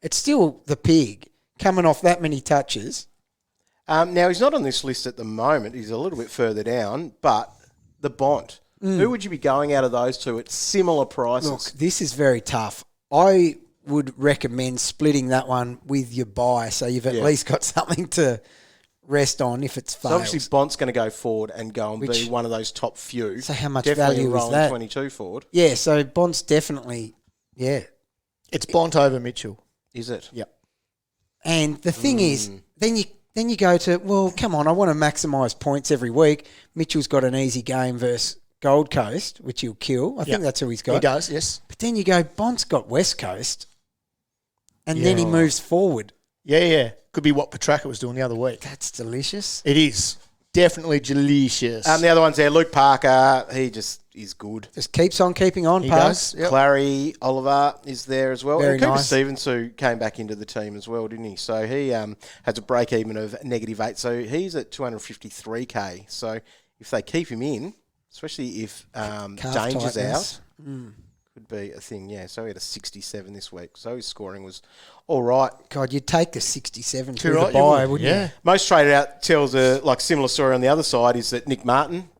It's still the pig coming off that many touches. Now, he's not on this list at the moment. He's a little bit further down, but the Bont. Who would you be going out of those two at similar prices? Look, this is very tough. I would recommend splitting that one with your buy so you've at least got something to rest on if it's failed. So obviously Bont's going to go forward and go and be one of those top few. So how much Definitely value is rolling that? 22 forward. Yeah, so Bont's definitely, It's Bont over Mitchell. Is it? Yep. And the thing is, then you go to, well, come on, I want to maximise points every week. Mitchell's got an easy game versus Gold Coast, which he'll kill. I think that's who he's got. He does, yes. But then you go, Bont's got West Coast, and then he moves forward. Yeah. Could be what Petraka was doing the other week. That's delicious. It is. Definitely delicious. The other one's there. Luke Parker, he just is good. Just keeps on keeping on, He Parks. does. Yep. Clary Oliver is there as well. Very and Cooper nice. Stevens, who came back into the team as well, didn't he? So he has a break even of -8. So he's at 253k. So if they keep him in, especially if Danger's out, could be a thing. Yeah, so he had a 67 this week. So his scoring was all right. God, you'd take the 67 Too to right, the you buy, would. wouldn't you? Most traded out tells a similar story on the other side is that Nick Martin,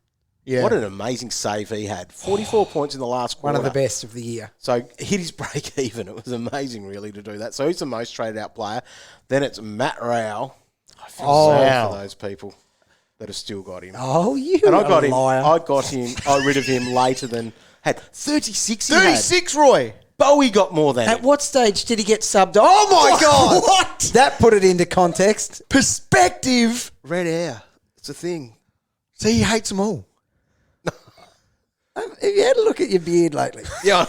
what an amazing save he had. 44 points in the last quarter. One of the best of the year. So hit his break even. It was amazing, really, to do that. So he's the most traded out player. Then it's Matt Rowell. I feel sorry for those people that have still got him. Oh, you And a liar. I got rid of him later than had 36. 36, Roy. Bowie got more than At him. what stage did he get subbed? Oh, my God. What? That put it into context. Perspective. Red hair. It's a thing. See, he hates them all. Have you had a look at your beard lately? Yeah.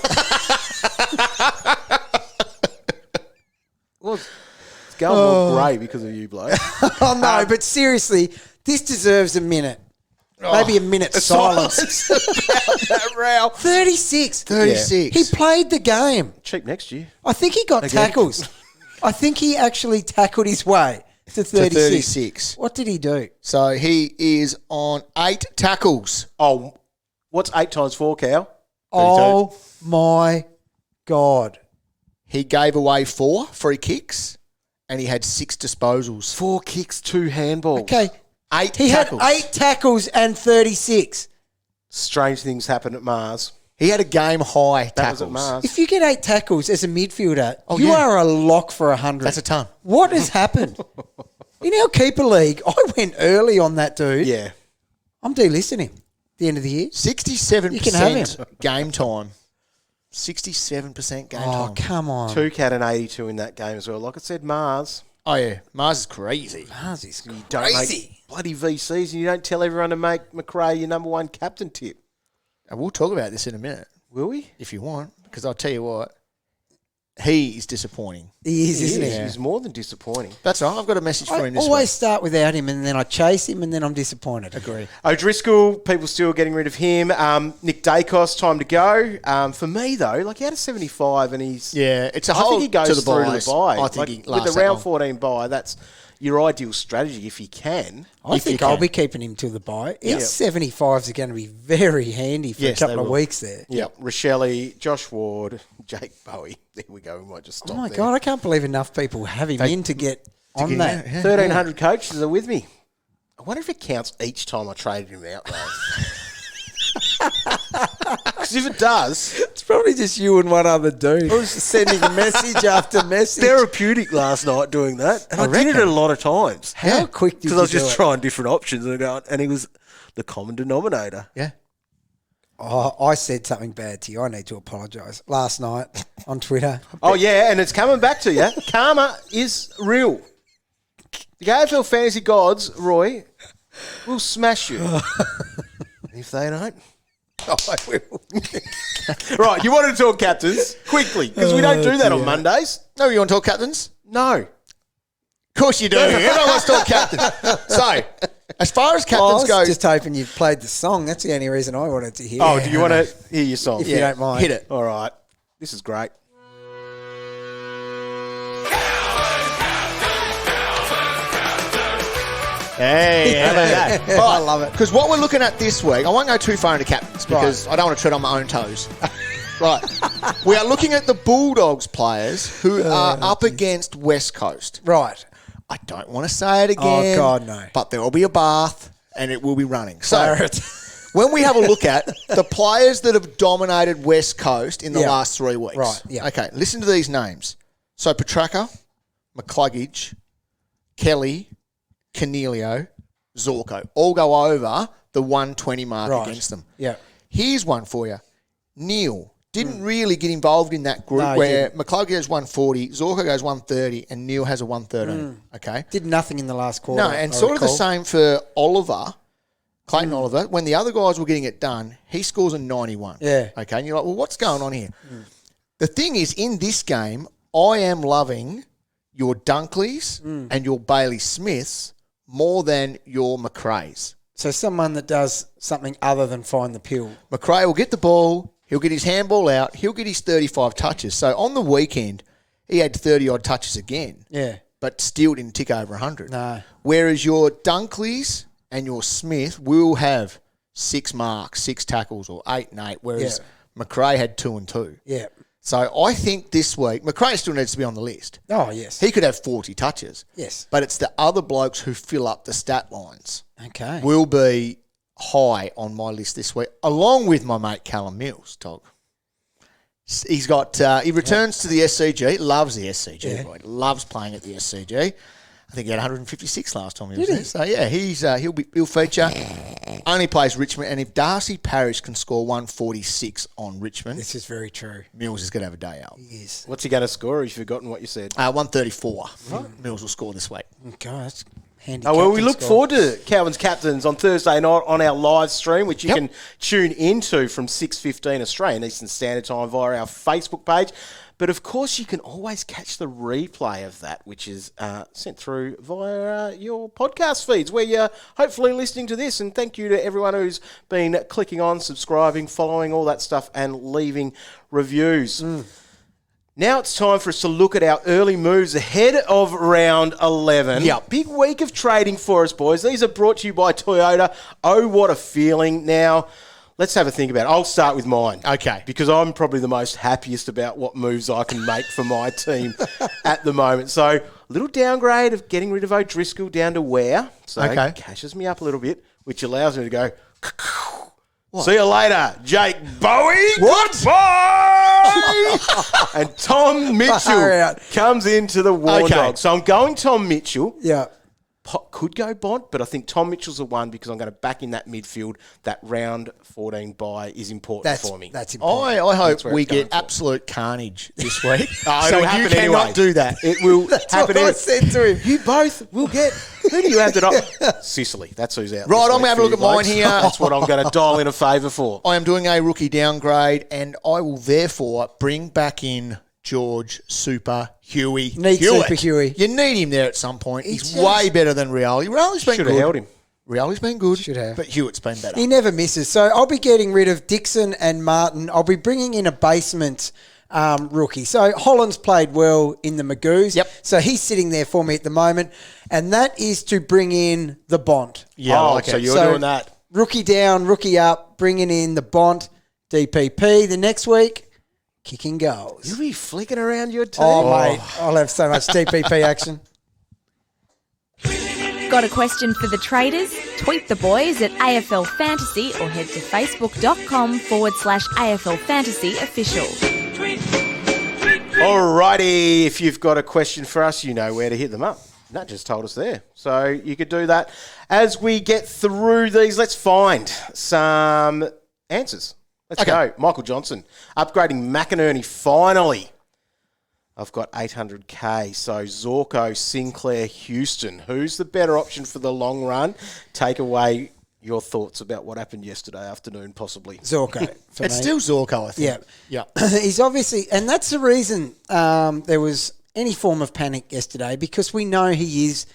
Well, it's going more grey because of you, bloke. Oh, no, but seriously, this deserves a minute. Maybe a minute's silence. About that row. 36. 36. He played the game. Cheap next year. I think he got tackles. I think he actually tackled his way to 36. 36. What did he do? So he is on 8 tackles. Oh, what's 8 times 4, Cal? Oh, my God. He gave away 4 free kicks and he had 6 disposals. 4 kicks, 2 handballs. Okay. 8 He tackles. had 8 tackles and 36. Strange things happen at Mars. He had a game high That tackles. was at Mars. If you get 8 tackles as a midfielder, you are a lock for 100. That's a ton. What has happened? In our keeper league, I went early on that dude. Yeah. I'm delisting him at the end of the year. 67% You can have him. game time. 67% game Oh, time. come on. 2 cat and 82 in that game as well. Like I said, Mars. Oh, yeah. Mars is crazy. Mars is Don't make bloody VCs and you don't tell everyone to make McRae your number 1 captain tip. And we'll talk about this in a minute, Will we? if you want, because I'll tell you what, he is disappointing. He is, isn't he? He's more than disappointing. That's right. I've got a message for I him this always week. start without him and then I chase him and then I'm disappointed. Agree. O'Driscoll, people still getting rid of him. Nick Daicos, time to go. For me, though, like he had a 75 and he's... Yeah, it's a I whole think he goes to the through buys. to the bye. I think he with lasts the that round long. 14 bye, that's your ideal strategy if you can. I If you think I'll can. be keeping him till the bye. Yeah. His 75s are going to be very handy for Yes, a couple they of will. weeks there. Yeah, Rochelle, Josh Ward, Jake Bowie. There we go. We might just stop Oh, my there. God, I can't believe enough people have him in to get on get that. out, yeah. 1,300 coaches are with me. I wonder if it counts each time I traded him out, though. Because if it does, It's probably just you and one other dude. I was sending message after message. therapeutic last night doing that. And I did it a lot of times. How quick did you Because I was do just it? trying different options and he was the common denominator. Yeah. Oh, I said something bad to you. I need to apologise. Last night on Twitter. Oh, yeah, and it's coming back to you. Karma is real. The AFL Fantasy Gods, Roy, will smash you. If they don't, I will. Right, you wanted to talk captains quickly because we don't do that on Mondays. No, you want to talk captains? No. Of course you do. Everyone wants to talk captains. So, as far as captains go... I was just hoping you played the song. That's the only reason I wanted to hear it. Oh, do you want to hear your song? If you don't mind. Hit it. All right. This is great. Hey, how about that? I love it. Because what we're looking at this week, I won't go too far into captains because I don't want to tread on my own toes. Right. We are looking at the Bulldogs players who are up against West Coast. Right. I don't want to say it again. Oh, God, no. But there will be a bath and it will be running. So, when we have a look at the players that have dominated West Coast in the last 3 weeks. Right, yeah. Okay, listen to these names. So, Petrarca, McCluggage, Kelly, Coniglio, Zorko all go over the 120 mark against them. Yeah. Here's one for you. Neil didn't really get involved in that group No, where McCluggage goes 140, Zorko goes 130, and Neil has a 113. Okay? Did nothing in the last quarter. No, and sort of the same for Oliver, Clayton Oliver. When the other guys were getting it done, he scores a 91. Yeah. Okay, and you're like, well, what's going on here? The thing is, in this game, I am loving your Dunkleys and your Bailey Smiths more than your McRae's. So someone that does something other than find the pill. McRae will get the ball, he'll get his handball out, he'll get his 35 touches. So on the weekend, he had 30-odd touches again. Yeah. But still didn't tick over 100. No. Whereas your Dunkleys and your Smith will have 6 marks, 6 tackles, or 8 and 8, whereas McRae had 2 and 2. Yeah. So I think this week, McRae still needs to be on the list. Oh, yes. He could have 40 touches. Yes. But it's the other blokes who fill up the stat lines. Okay. Will be high on my list this week, along with my mate Callum Mills, Tog. He's got, he returns to the SCG, loves the SCG, right? Loves playing at the SCG. I think he had 156 last time he was there. So yeah, he'll feature. Only plays Richmond, and if Darcy Parish can score 146 on Richmond, This is very true. Mills is going to have a day out. He is. What's he going to score? You've forgotten what you said. 134. Mills will score this week. God, that's handy. Oh, well, we captain look score. forward to Calvin's Captains on Thursday night on our live stream, which you can tune into from 6:15 Australian Eastern Standard Time via our Facebook page. But, of course, you can always catch the replay of that, which is sent through via your podcast feeds where you're hopefully listening to this. And thank you to everyone who's been clicking on, subscribing, following, all that stuff, and leaving reviews. Now it's time for us to look at our early moves ahead of round 11. Yep. Big week of trading for us, boys. These are brought to you by Toyota. Oh, what a feeling. Now, let's have a think about it. I'll start with mine. Okay. Because I'm probably the most happiest about what moves I can make for my team at the moment. So, a little downgrade of getting rid of O'Driscoll down to Ware. So, it cashes me up a little bit, which allows me to go... See you later, Jake Bowey. What? Bye! And Tom Mitchell comes into the War Dogs. So I'm going Tom Mitchell. Yeah. Could go Bont, but I think Tom Mitchell's the one because I'm going to back in that midfield. That round 14 bye is important for me. That's important. I hope That's where we it's going get for. absolute carnage this week. Oh, so it'll you happen cannot anyway. do that. It will That's happen what I anyway. said to him. You both will get... Who do you have to... Sicily. That's who's out. Right, this I'm week gonna have a for look you at mine blokes. here. That's what I'm going to dial in a favour for. I am doing a rookie downgrade, and I will therefore bring back in George Super Huey. Need Hewitt. Super Huey. You need him there at some point. He's just- way better than Reilly. Reilly's been Should good. have held him. Reilly's been good. Should have. But Hewitt's been better. He never misses. So I'll be getting rid of Dixon and Martin. I'll be bringing in a basement rookie. So Holland's played well in the Magoos. Yep. So he's sitting there for me at the moment. And that is to bring in the Bont. Yeah, I Oh, like so it. you're doing that. Rookie down, rookie up, bringing in the Bont, DPP. The next week, kicking goals. You'll be flicking around your team. Oh, mate, I'll have so much DPP action. Got a question for the traders? Tweet the boys at AFL Fantasy or head to facebook.com/AFL Fantasy Official. Alrighty, if you've got a question for us, you know where to hit them up. Nat just told us there. So you could do that. As we get through these, let's find some answers. Let's go. Michael Johnson, upgrading McInerney finally. I've got 800k. So Zorko, Sinclair, Houston. Who's the better option for the long run? Take away your thoughts about what happened yesterday afternoon, possibly. Zorko. For It's me. still Zorko, I think. Yeah. Yeah. He's obviously, and that's the reason there was any form of panic yesterday, because we know he is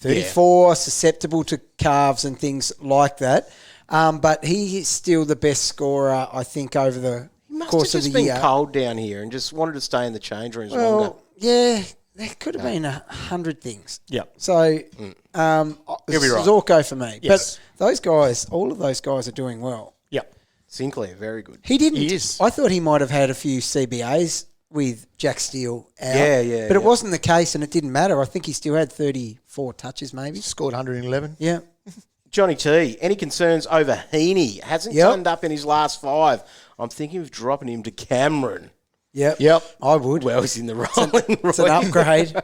34, susceptible to calves and things like that. But he is still the best scorer, I think, over the course of the year. Must have just been cold down here and just wanted to stay in the change rooms longer. Well, yeah, there could have been 100 things. Yeah. So, You'll be right. Zorko for me. Yes. But those guys, all of those guys are doing well. Yep. Sinclair, very good. He didn't. He is. I thought he might have had a few CBAs with Jack Steele out. Yeah. But it wasn't the case, and it didn't matter. I think he still had 34 touches, maybe. Scored 111. Yeah. Johnny T, any concerns over Heaney? Hasn't turned up in his last 5. I'm thinking of dropping him to Cameron. Yep. I would. Well, he's in the rolling. It's an upgrade.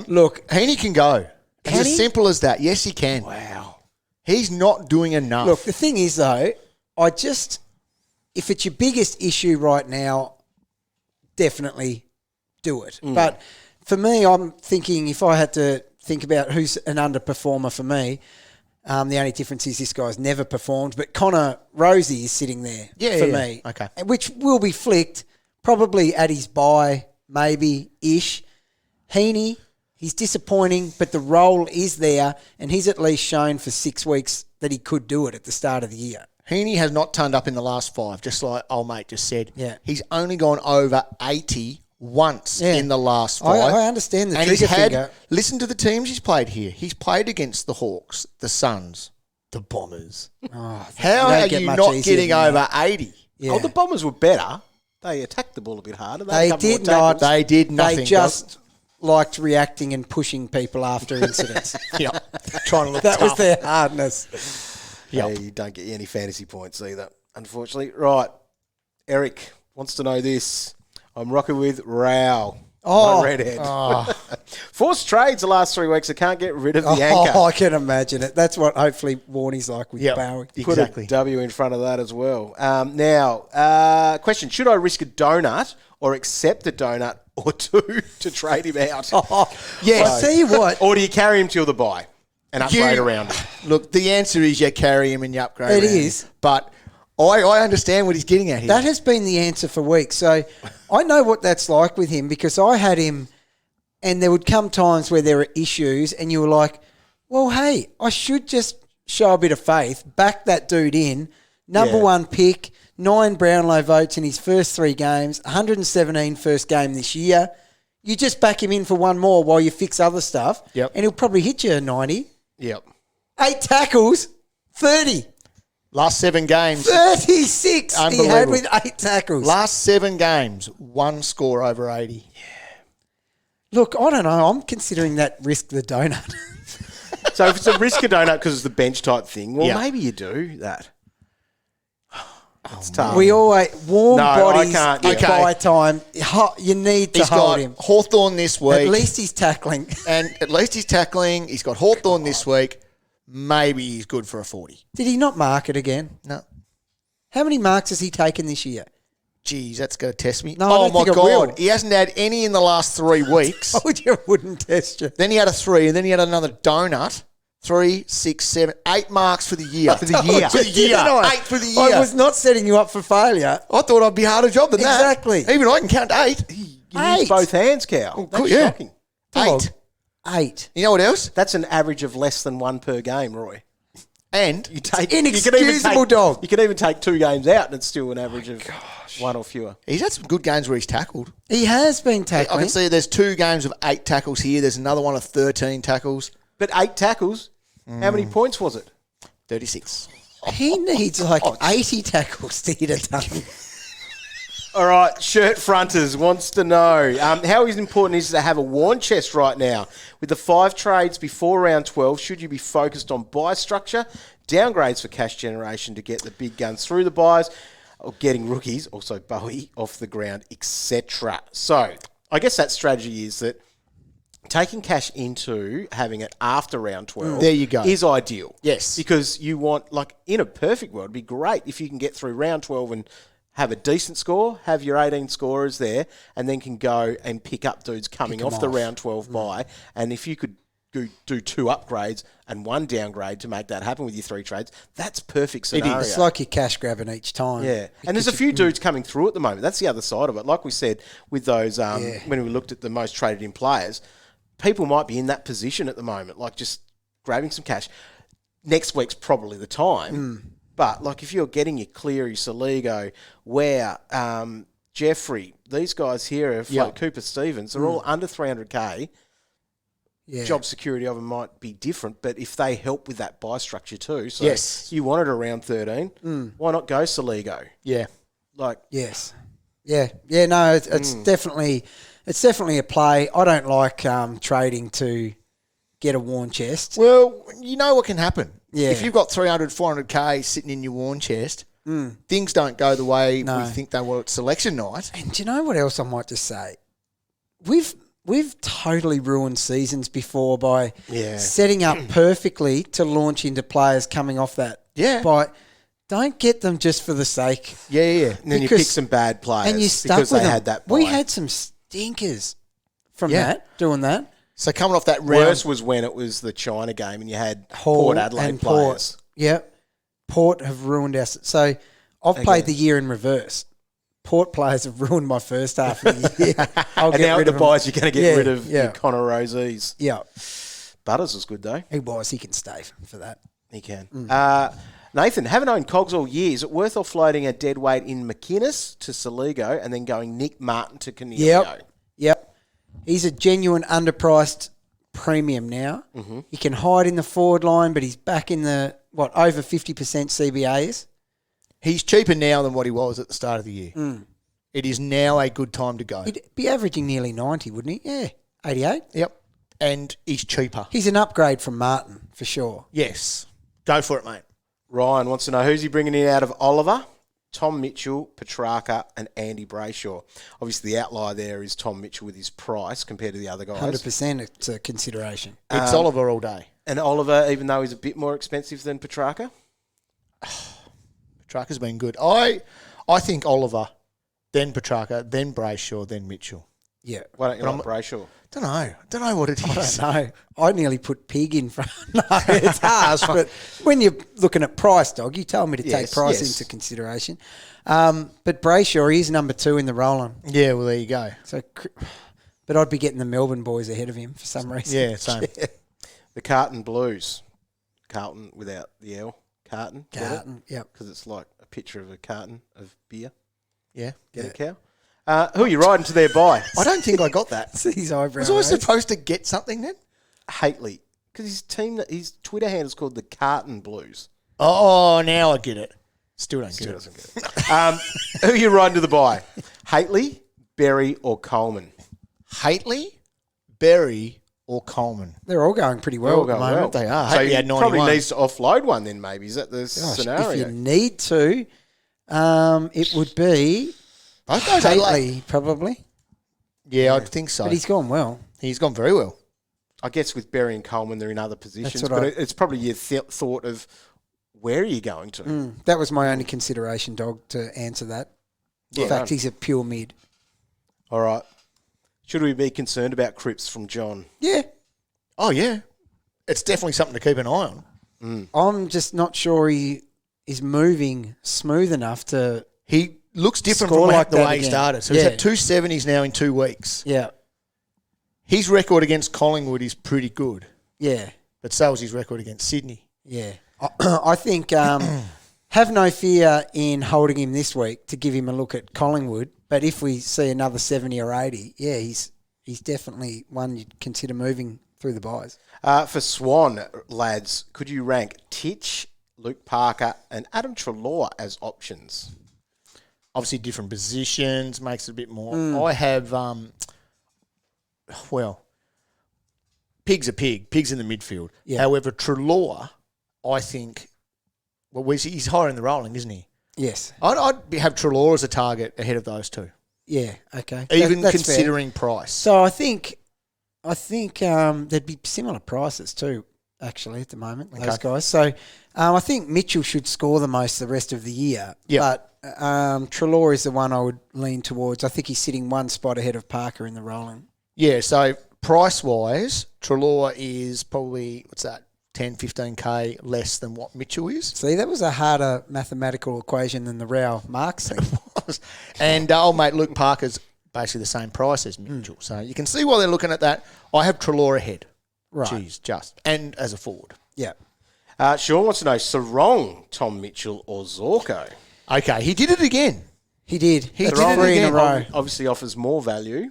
Look, Heaney can go. It's Can as he? simple as that. Yes, he can. Wow. He's not doing enough. Look, the thing is, though, if it's your biggest issue right now, definitely do it. But for me, I'm thinking if I had to think about who's an underperformer for me, the only difference is this guy's never performed. But Connor Rosie is sitting there for me. Okay. Which will be flicked probably at his bye, maybe-ish. Heaney, he's disappointing, but the role is there, and he's at least shown for 6 weeks that he could do it at the start of the year. Heaney has not turned up in the last 5, just like old mate just said. Yeah. He's only gone over 80 once in the last 5. I understand the and trigger he's had, finger. listen to the teams he's played here. He's played against the Hawks, the Suns, the Bombers. How don't are get you much not easier getting than over 80? Yeah. Oh, the Bombers were better. They attacked the ball a bit harder. They had a couple more did not. tackles. They did nothing. They just liked reacting and pushing people after incidents. Yeah. Trying to look That was tough. their hardness. Yeah, you don't get any fantasy points either, unfortunately. Right. Eric wants to know this. I'm rocking with Rowell. Oh. My redhead. Forced trades the last 3 weeks. I can't get rid of the anchor. Oh, I can imagine it. That's what hopefully Warnie's like with Bowey. Put Exactly. a W in front of that as well. Now, question. Should I risk a donut or accept a donut or two to trade him out? Yes. I tell you what. Or do you carry him till the bye and upgrade around him? Look, the answer is you carry him and you upgrade It around him. is. But I understand what he's getting at here. That has been the answer for weeks. So I know what that's like with him because I had him and there would come times where there are issues and you were like, well, hey, I should just show a bit of faith, back that dude in, number one pick, 9 Brownlow votes in his first 3 games, 117 first game this year. You just back him in for one more while you fix other stuff and he'll probably hit you a 90. Yep. 8 tackles, 30. Last 7 games. 36 he had Unbelievable. with 8 tackles. Last 7 games, 1 score over 80. Look, I don't know. I'm considering that risk the donut. So if it's a risk a donut because it's the bench type thing, well, Yeah. maybe you do that. It's tough. We always warm No, I bodies can't. at Okay. buy time. You need to He's hold got him. Hawthorn this week. At least he's tackling. And at least he's tackling. He's got Hawthorn this week. Maybe he's good for a 40. Did he not mark it again? No. How many marks has he taken this year? Geez, that's going to test me. No, I oh, don't my think it will. God. He hasn't had any in the last 3 weeks. I told you it wouldn't test you. Then he had a 3, and then he had another donut. 3, 6, 7, 8 marks for the year. For the year. For the year. Didn't I? 8 for the year. I was not setting you up for failure. I thought I'd be harder job than that. Exactly. Even I can count 8. You Eight. use both hands, Cal. That's Cool, yeah. shocking. 8. 8. You know what else? That's an average of less than 1 per game, Roy. And You take Inexcusable dog. You can even take 2 games out, and it's still an average of 1 or fewer. he's had some good games where he's tackled. He has been I tackling. can see there's 2 games of 8 tackles here. There's another one of 13 tackles. But 8 tackles. How many points was it? 36. He needs like 80 tackles to hit a ton. All right, Shirt Fronters wants to know how important is it to have a Warne Chest right now? With the 5 trades before round 12, should you be focused on buy structure, downgrades for cash generation to get the big guns through the buys, or getting rookies, also Bowie, off the ground, etc.? So I guess that strategy is that taking cash into having it after round 12 There you go. is ideal. Yes. Because you want, like, in a perfect world, it'd be great if you can get through round 12 and have a decent score, have your 18 scorers there, and then can go and pick up dudes coming off the round 12 bye. And if you could do 2 upgrades and 1 downgrade to make that happen with your 3 trades, that's perfect scenario. It's like you're cash grabbing each time. Yeah, and there's a few dudes coming through at the moment. That's the other side of it. Like we said with those, when we looked at the most traded in players, people might be in that position at the moment, like just grabbing some cash. Next week's probably the time. But like if you're getting your Cleary, Soligo, Ware, Jeffrey, these guys here, Cooper Stevens, they're all under 300k. Yeah. Job security of them might be different, but if they help with that buy structure too, so you want it around 13, why not go Soligo? Yeah. Yes. Yeah. Yeah, no, it's definitely a play. I don't like trading to get a Warne Chest. Well, you know what can happen. Yeah. If you've got 300, 400k sitting in your Warne Chest, things don't go the way we think they will at selection night. And do you know what else I might just say? We've totally ruined seasons before by setting up perfectly to launch into players coming off that. Yeah. But don't get them just for the sake. Yeah. And then you pick some bad players and you stuck because with they them. had that buy. We had some stinkers from doing that. So coming off that round. Worst was when it was the China game and you had Hall Port Adelaide and players. Port. Yep. Port have ruined us. So I've played the year in reverse. Port players have ruined my first half of the year. And now with the buys, you're going to get rid of yeah. your Connor Rosies. Yeah. Butters was good, though. He can stay for that. He can. Nathan, haven't owned Cogs all year. Is it worth offloading a dead weight in McInnes to Soligo and then going Nick Martin to Coniglio? Yep. He's a genuine underpriced premium now. Mm-hmm. He can hide in the forward line, but he's back in the, over 50% CBAs. He's cheaper now than what he was at the start of the year. It is now a good time to go. He'd be averaging nearly 90, wouldn't he? Yeah, 88. Yep. And he's cheaper. He's an upgrade from Martin, for sure. Yes. Go for it, mate. Ryan wants to know who's he bringing in out of Oliver, Tom Mitchell, Petrarca, and Andy Brayshaw. Obviously, the outlier there is Tom Mitchell with his price compared to the other guys. 100% it's a consideration. It's Oliver all day. And Oliver, even though he's a bit more expensive than Petrarca? Petrarca's been good. I think Oliver, then Petrarca, then Brayshaw, then Mitchell. Yeah. Why don't you like Brayshaw? Don't know what it is. I don't know. I nearly put Pig in front. No, it's harsh, but when you're looking at price, dog, you told me to take price into consideration. But Brayshaw, he's number 2 in the Rollin. Yeah, well, there you go. So, but I'd be getting the Melbourne boys ahead of him for some reason. Yeah, same. The Carlton Blues. Carlton without the L. Carton, yep. Because it's like a picture of a carton of beer. Yeah. Get it, cow? Who are you riding to their buy? I don't think I got that. See his eyebrow. Was I supposed to get something then? Hately. Because his Twitter handle is called the Carton Blues. Oh, now I get it. Still don't get it. Who are you riding to the buy? Hately, Berry, or Coleman? Hately, Berry, or Coleman? They're all going pretty well at the moment. They are. So Hately he had 91. probably needs to offload one then maybe. Is that the scenario? If you need to, it would be Hately, probably. Yeah, I'd think so. But he's gone well. He's gone very well. I guess with Berry and Coleman, they're in other positions. That's But what it's probably your thought of where are you going to? That was my only consideration, dog, to answer that. In fact, he's a pure mid. All right. Should we be concerned about Cripps from John? Yeah. Oh, yeah. It's definitely something to keep an eye on. I'm just not sure he is moving smooth enough to... He looks different score from like the that way he again. started. So he's at 270s now in 2 weeks. Yeah. His record against Collingwood is pretty good. Yeah. But so is his record against Sydney. Yeah. I think have no fear in holding him this week to give him a look at Collingwood. But if we see another 70 or 80, he's definitely one you'd consider moving through the buys. For Swan, lads, could you rank Titch, Luke Parker, and Adam Treloar as options? Obviously, different positions makes it a bit more. I have, Pig's a pig. Pig's in the midfield. Yeah. However, Treloar, I think, he's higher in the rolling, isn't he? Yes. I'd have Treloar as a target ahead of those two. Yeah, okay. Even That's considering fair. price. So I think there'd be similar prices too, actually, at the moment, those guys. So I think Mitchell should score the most the rest of the year. Yeah. But Treloar is the one I would lean towards. I think he's sitting one spot ahead of Parker in the rolling. Yeah, so price-wise, Treloar is probably, 10, 15K less than what Mitchell is. See, that was a harder mathematical equation than the Rowell Marks thing. And old mate Luke Parker's basically the same price as Mitchell. So you can see why they're looking at that. I have Treloar ahead. Right. Jeez, and as a forward. Yeah. Sean wants to know Serong, Tom Mitchell or Zorko? Okay, he did it again. He did. He did Serong it three in a row. Obviously offers more value.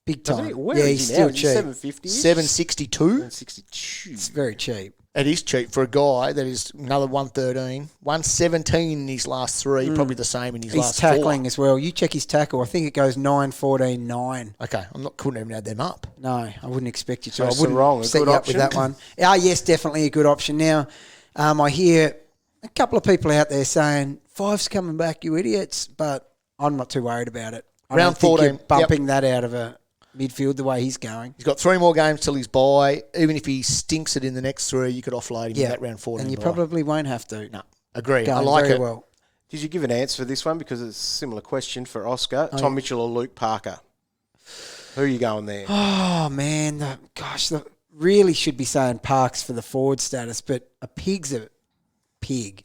Big Doesn't time. he? Where Yeah, is he's he now? still Is he cheap. 750? 762. 762. It's very cheap. It is cheap for a guy that is another 113, 117 in his last three, probably the same in his He's last tackling four. as well. You check his tackle. I think it goes 9, 14, 9. Okay, couldn't even add them up. No, I wouldn't expect you to. So I wouldn't Serong, a set good you up option? with that one. Yes, definitely a good option. Now, I hear a couple of people out there saying, 5's coming back, you idiots, but I'm not too worried about it. I Round don't think 14, you're bumping that out of a midfield the way he's going. He's got 3 more games till he's bye. Even if he stinks it in the next 3, you could offload him in that round 14. And you bye. probably won't have to. No, agree. I Going like very it. well. Did you give an answer for this one? Because it's a similar question for Oscar. Tom Mitchell or Luke Parker? Who are you going there? Oh, man. Really should be saying Parks for the forward status, but a pig's a pig.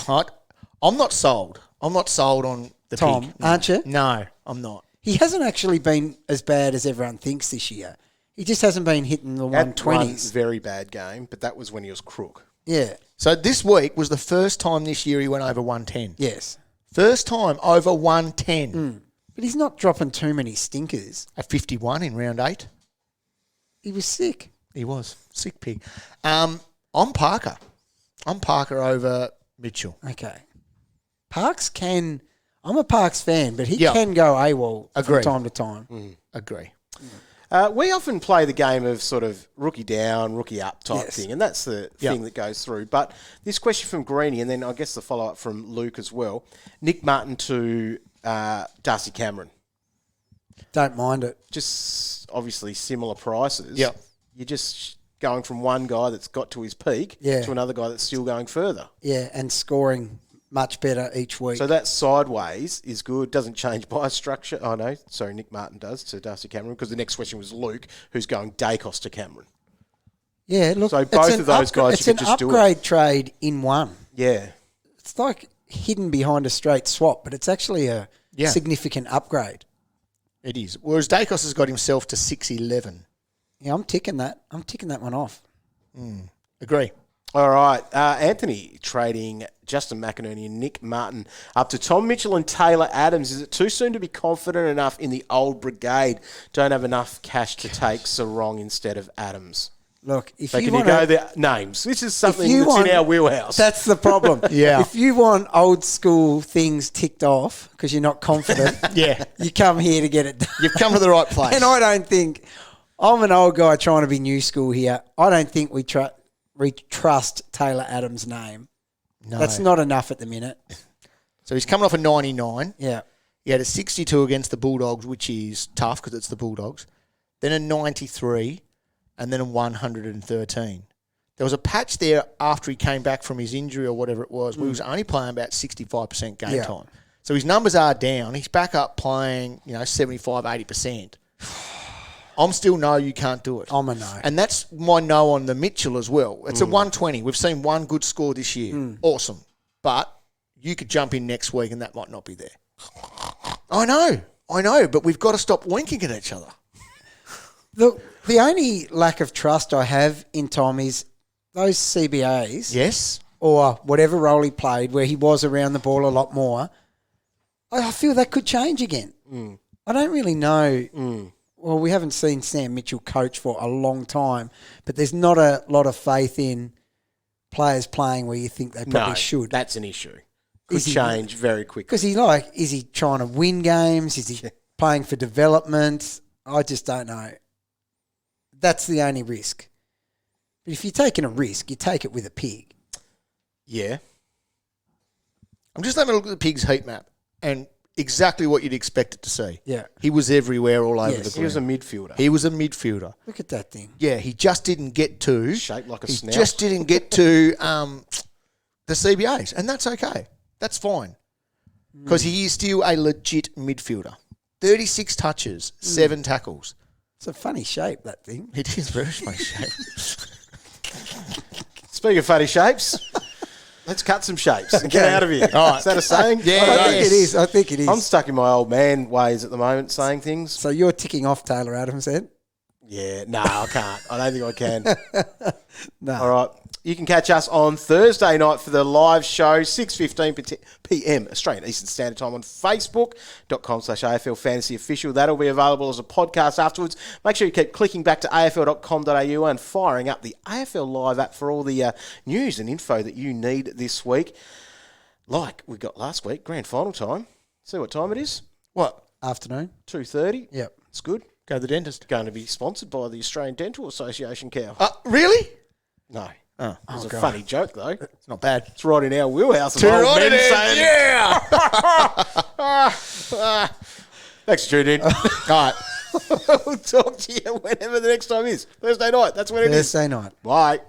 I'm not sold. I'm not sold on the Tom, pig. aren't you? No, I'm not. He hasn't actually been as bad as everyone thinks this year. He just hasn't been hitting the Had 120s. one very bad game, but that was when he was crook. Yeah. So this week was the first time this year he went over 110. Yes. First time over 110 But he's not dropping too many stinkers. at 51 in round 8. He was sick. He was. Sick pig. I'm Parker. I'm Parker over Mitchell. Okay. Parks can... I'm a Parks fan, but he Yeah. can go AWOL from Agreed. time to time. Agree. We often play the game of sort of rookie down, rookie up type Yes. thing, and that's the thing that goes through. But this question from Greenie, and then I guess the follow-up from Luke as well. Nick Martin to Darcy Cameron. Don't mind it. Just obviously similar prices. Yeah. You're just going from one guy that's got to his peak to another guy that's still going further. Yeah, and scoring much better each week. So that sideways is good. Doesn't change by structure. Oh, no. Sorry, Nick Martin does to Darcy Cameron, because the next question was Luke, who's going Daicos to Cameron. Yeah, look, So both of those guys, it's you an could just do it. upgrade trade in one. Yeah. It's like hidden behind a straight swap, but it's actually a significant upgrade. It is. Whereas Daicos has got himself to 6'11". Yeah, I'm ticking that. I'm ticking that one off. Agree. All right. Anthony trading Justin McInerney and Nick Martin up to Tom Mitchell and Taylor Adams. Is it too soon to be confident enough in the old brigade? Don't have enough cash to take Serong instead of Adams. Look, if So you can want you go there? Names. This is something you that's want- in our wheelhouse. that's the problem. Yeah. If you want old school things ticked off because you're not confident, Yeah. you come here to get it done. You've come to the right place. And I don't think I'm an old guy trying to be new school here. I don't think we trust Taylor Adams' name. No. That's not enough at the minute. So he's coming off a 99. Yeah. He had a 62 against the Bulldogs, which is tough because it's the Bulldogs. Then a 93, and then a 113. There was a patch there after he came back from his injury or whatever it was, where he was only playing about 65% game time. So his numbers are down. He's back up playing, 75, 80%. I'm still no, you can't do it. I'm a no. And that's my no on the Mitchell as well. It's a 120. We've seen one good score this year. Awesome. But you could jump in next week and that might not be there. I know, but we've got to stop winking at each other. Look, the only lack of trust I have in Tom is those CBAs. Yes. Or whatever role he played where he was around the ball a lot more. I feel that could change again. I don't really know. Well, we haven't seen Sam Mitchell coach for a long time, but there's not a lot of faith in players playing where you think they probably should. That's an issue. Could change very quickly. Because is he trying to win games? Is he playing for development? I just don't know. That's the only risk. But if you're taking a risk, you take it with a pig. Yeah. I'm just having a look at the Pigs heat map and exactly what you'd expect it to see. Yeah. He was everywhere all over the ground. He was a midfielder. He was a midfielder. Look at that thing. Yeah, he just didn't get to... Shaped like a he snout. just didn't get to the CBAs, and that's okay. That's fine. Because he is still a legit midfielder. 36 touches, 7 tackles, It's a funny shape, that thing. It is very funny shape. Speaking of funny shapes, let's cut some shapes and get out of here. All right. Is that a saying? Yeah, I think it is. I'm stuck in my old man ways at the moment, saying things. So you're ticking off Taylor Adams then? Yeah, no, I can't. I don't think I can. No. All right. You can catch us on Thursday night for the live show, 6:15 p.m. Australian Eastern Standard Time on Facebook.com/AFL Fantasy Official. That'll be available as a podcast afterwards. Make sure you keep clicking back to afl.com.au and firing up the AFL Live app for all the news and info that you need this week. Like we got last week, grand final time. See what time it is? What? Afternoon? 2:30. Yep. It's good. Go to the dentist. Going to be sponsored by the Australian Dental Association, Cow. Really? No. Oh, It was a funny joke, though. it's not bad. It's right in our wheelhouse. of Too old right men it is, saying, yeah! Thanks for tuning in. All right. We'll talk to you whenever the next time is. Thursday night. That's when it is. Thursday night. Bye.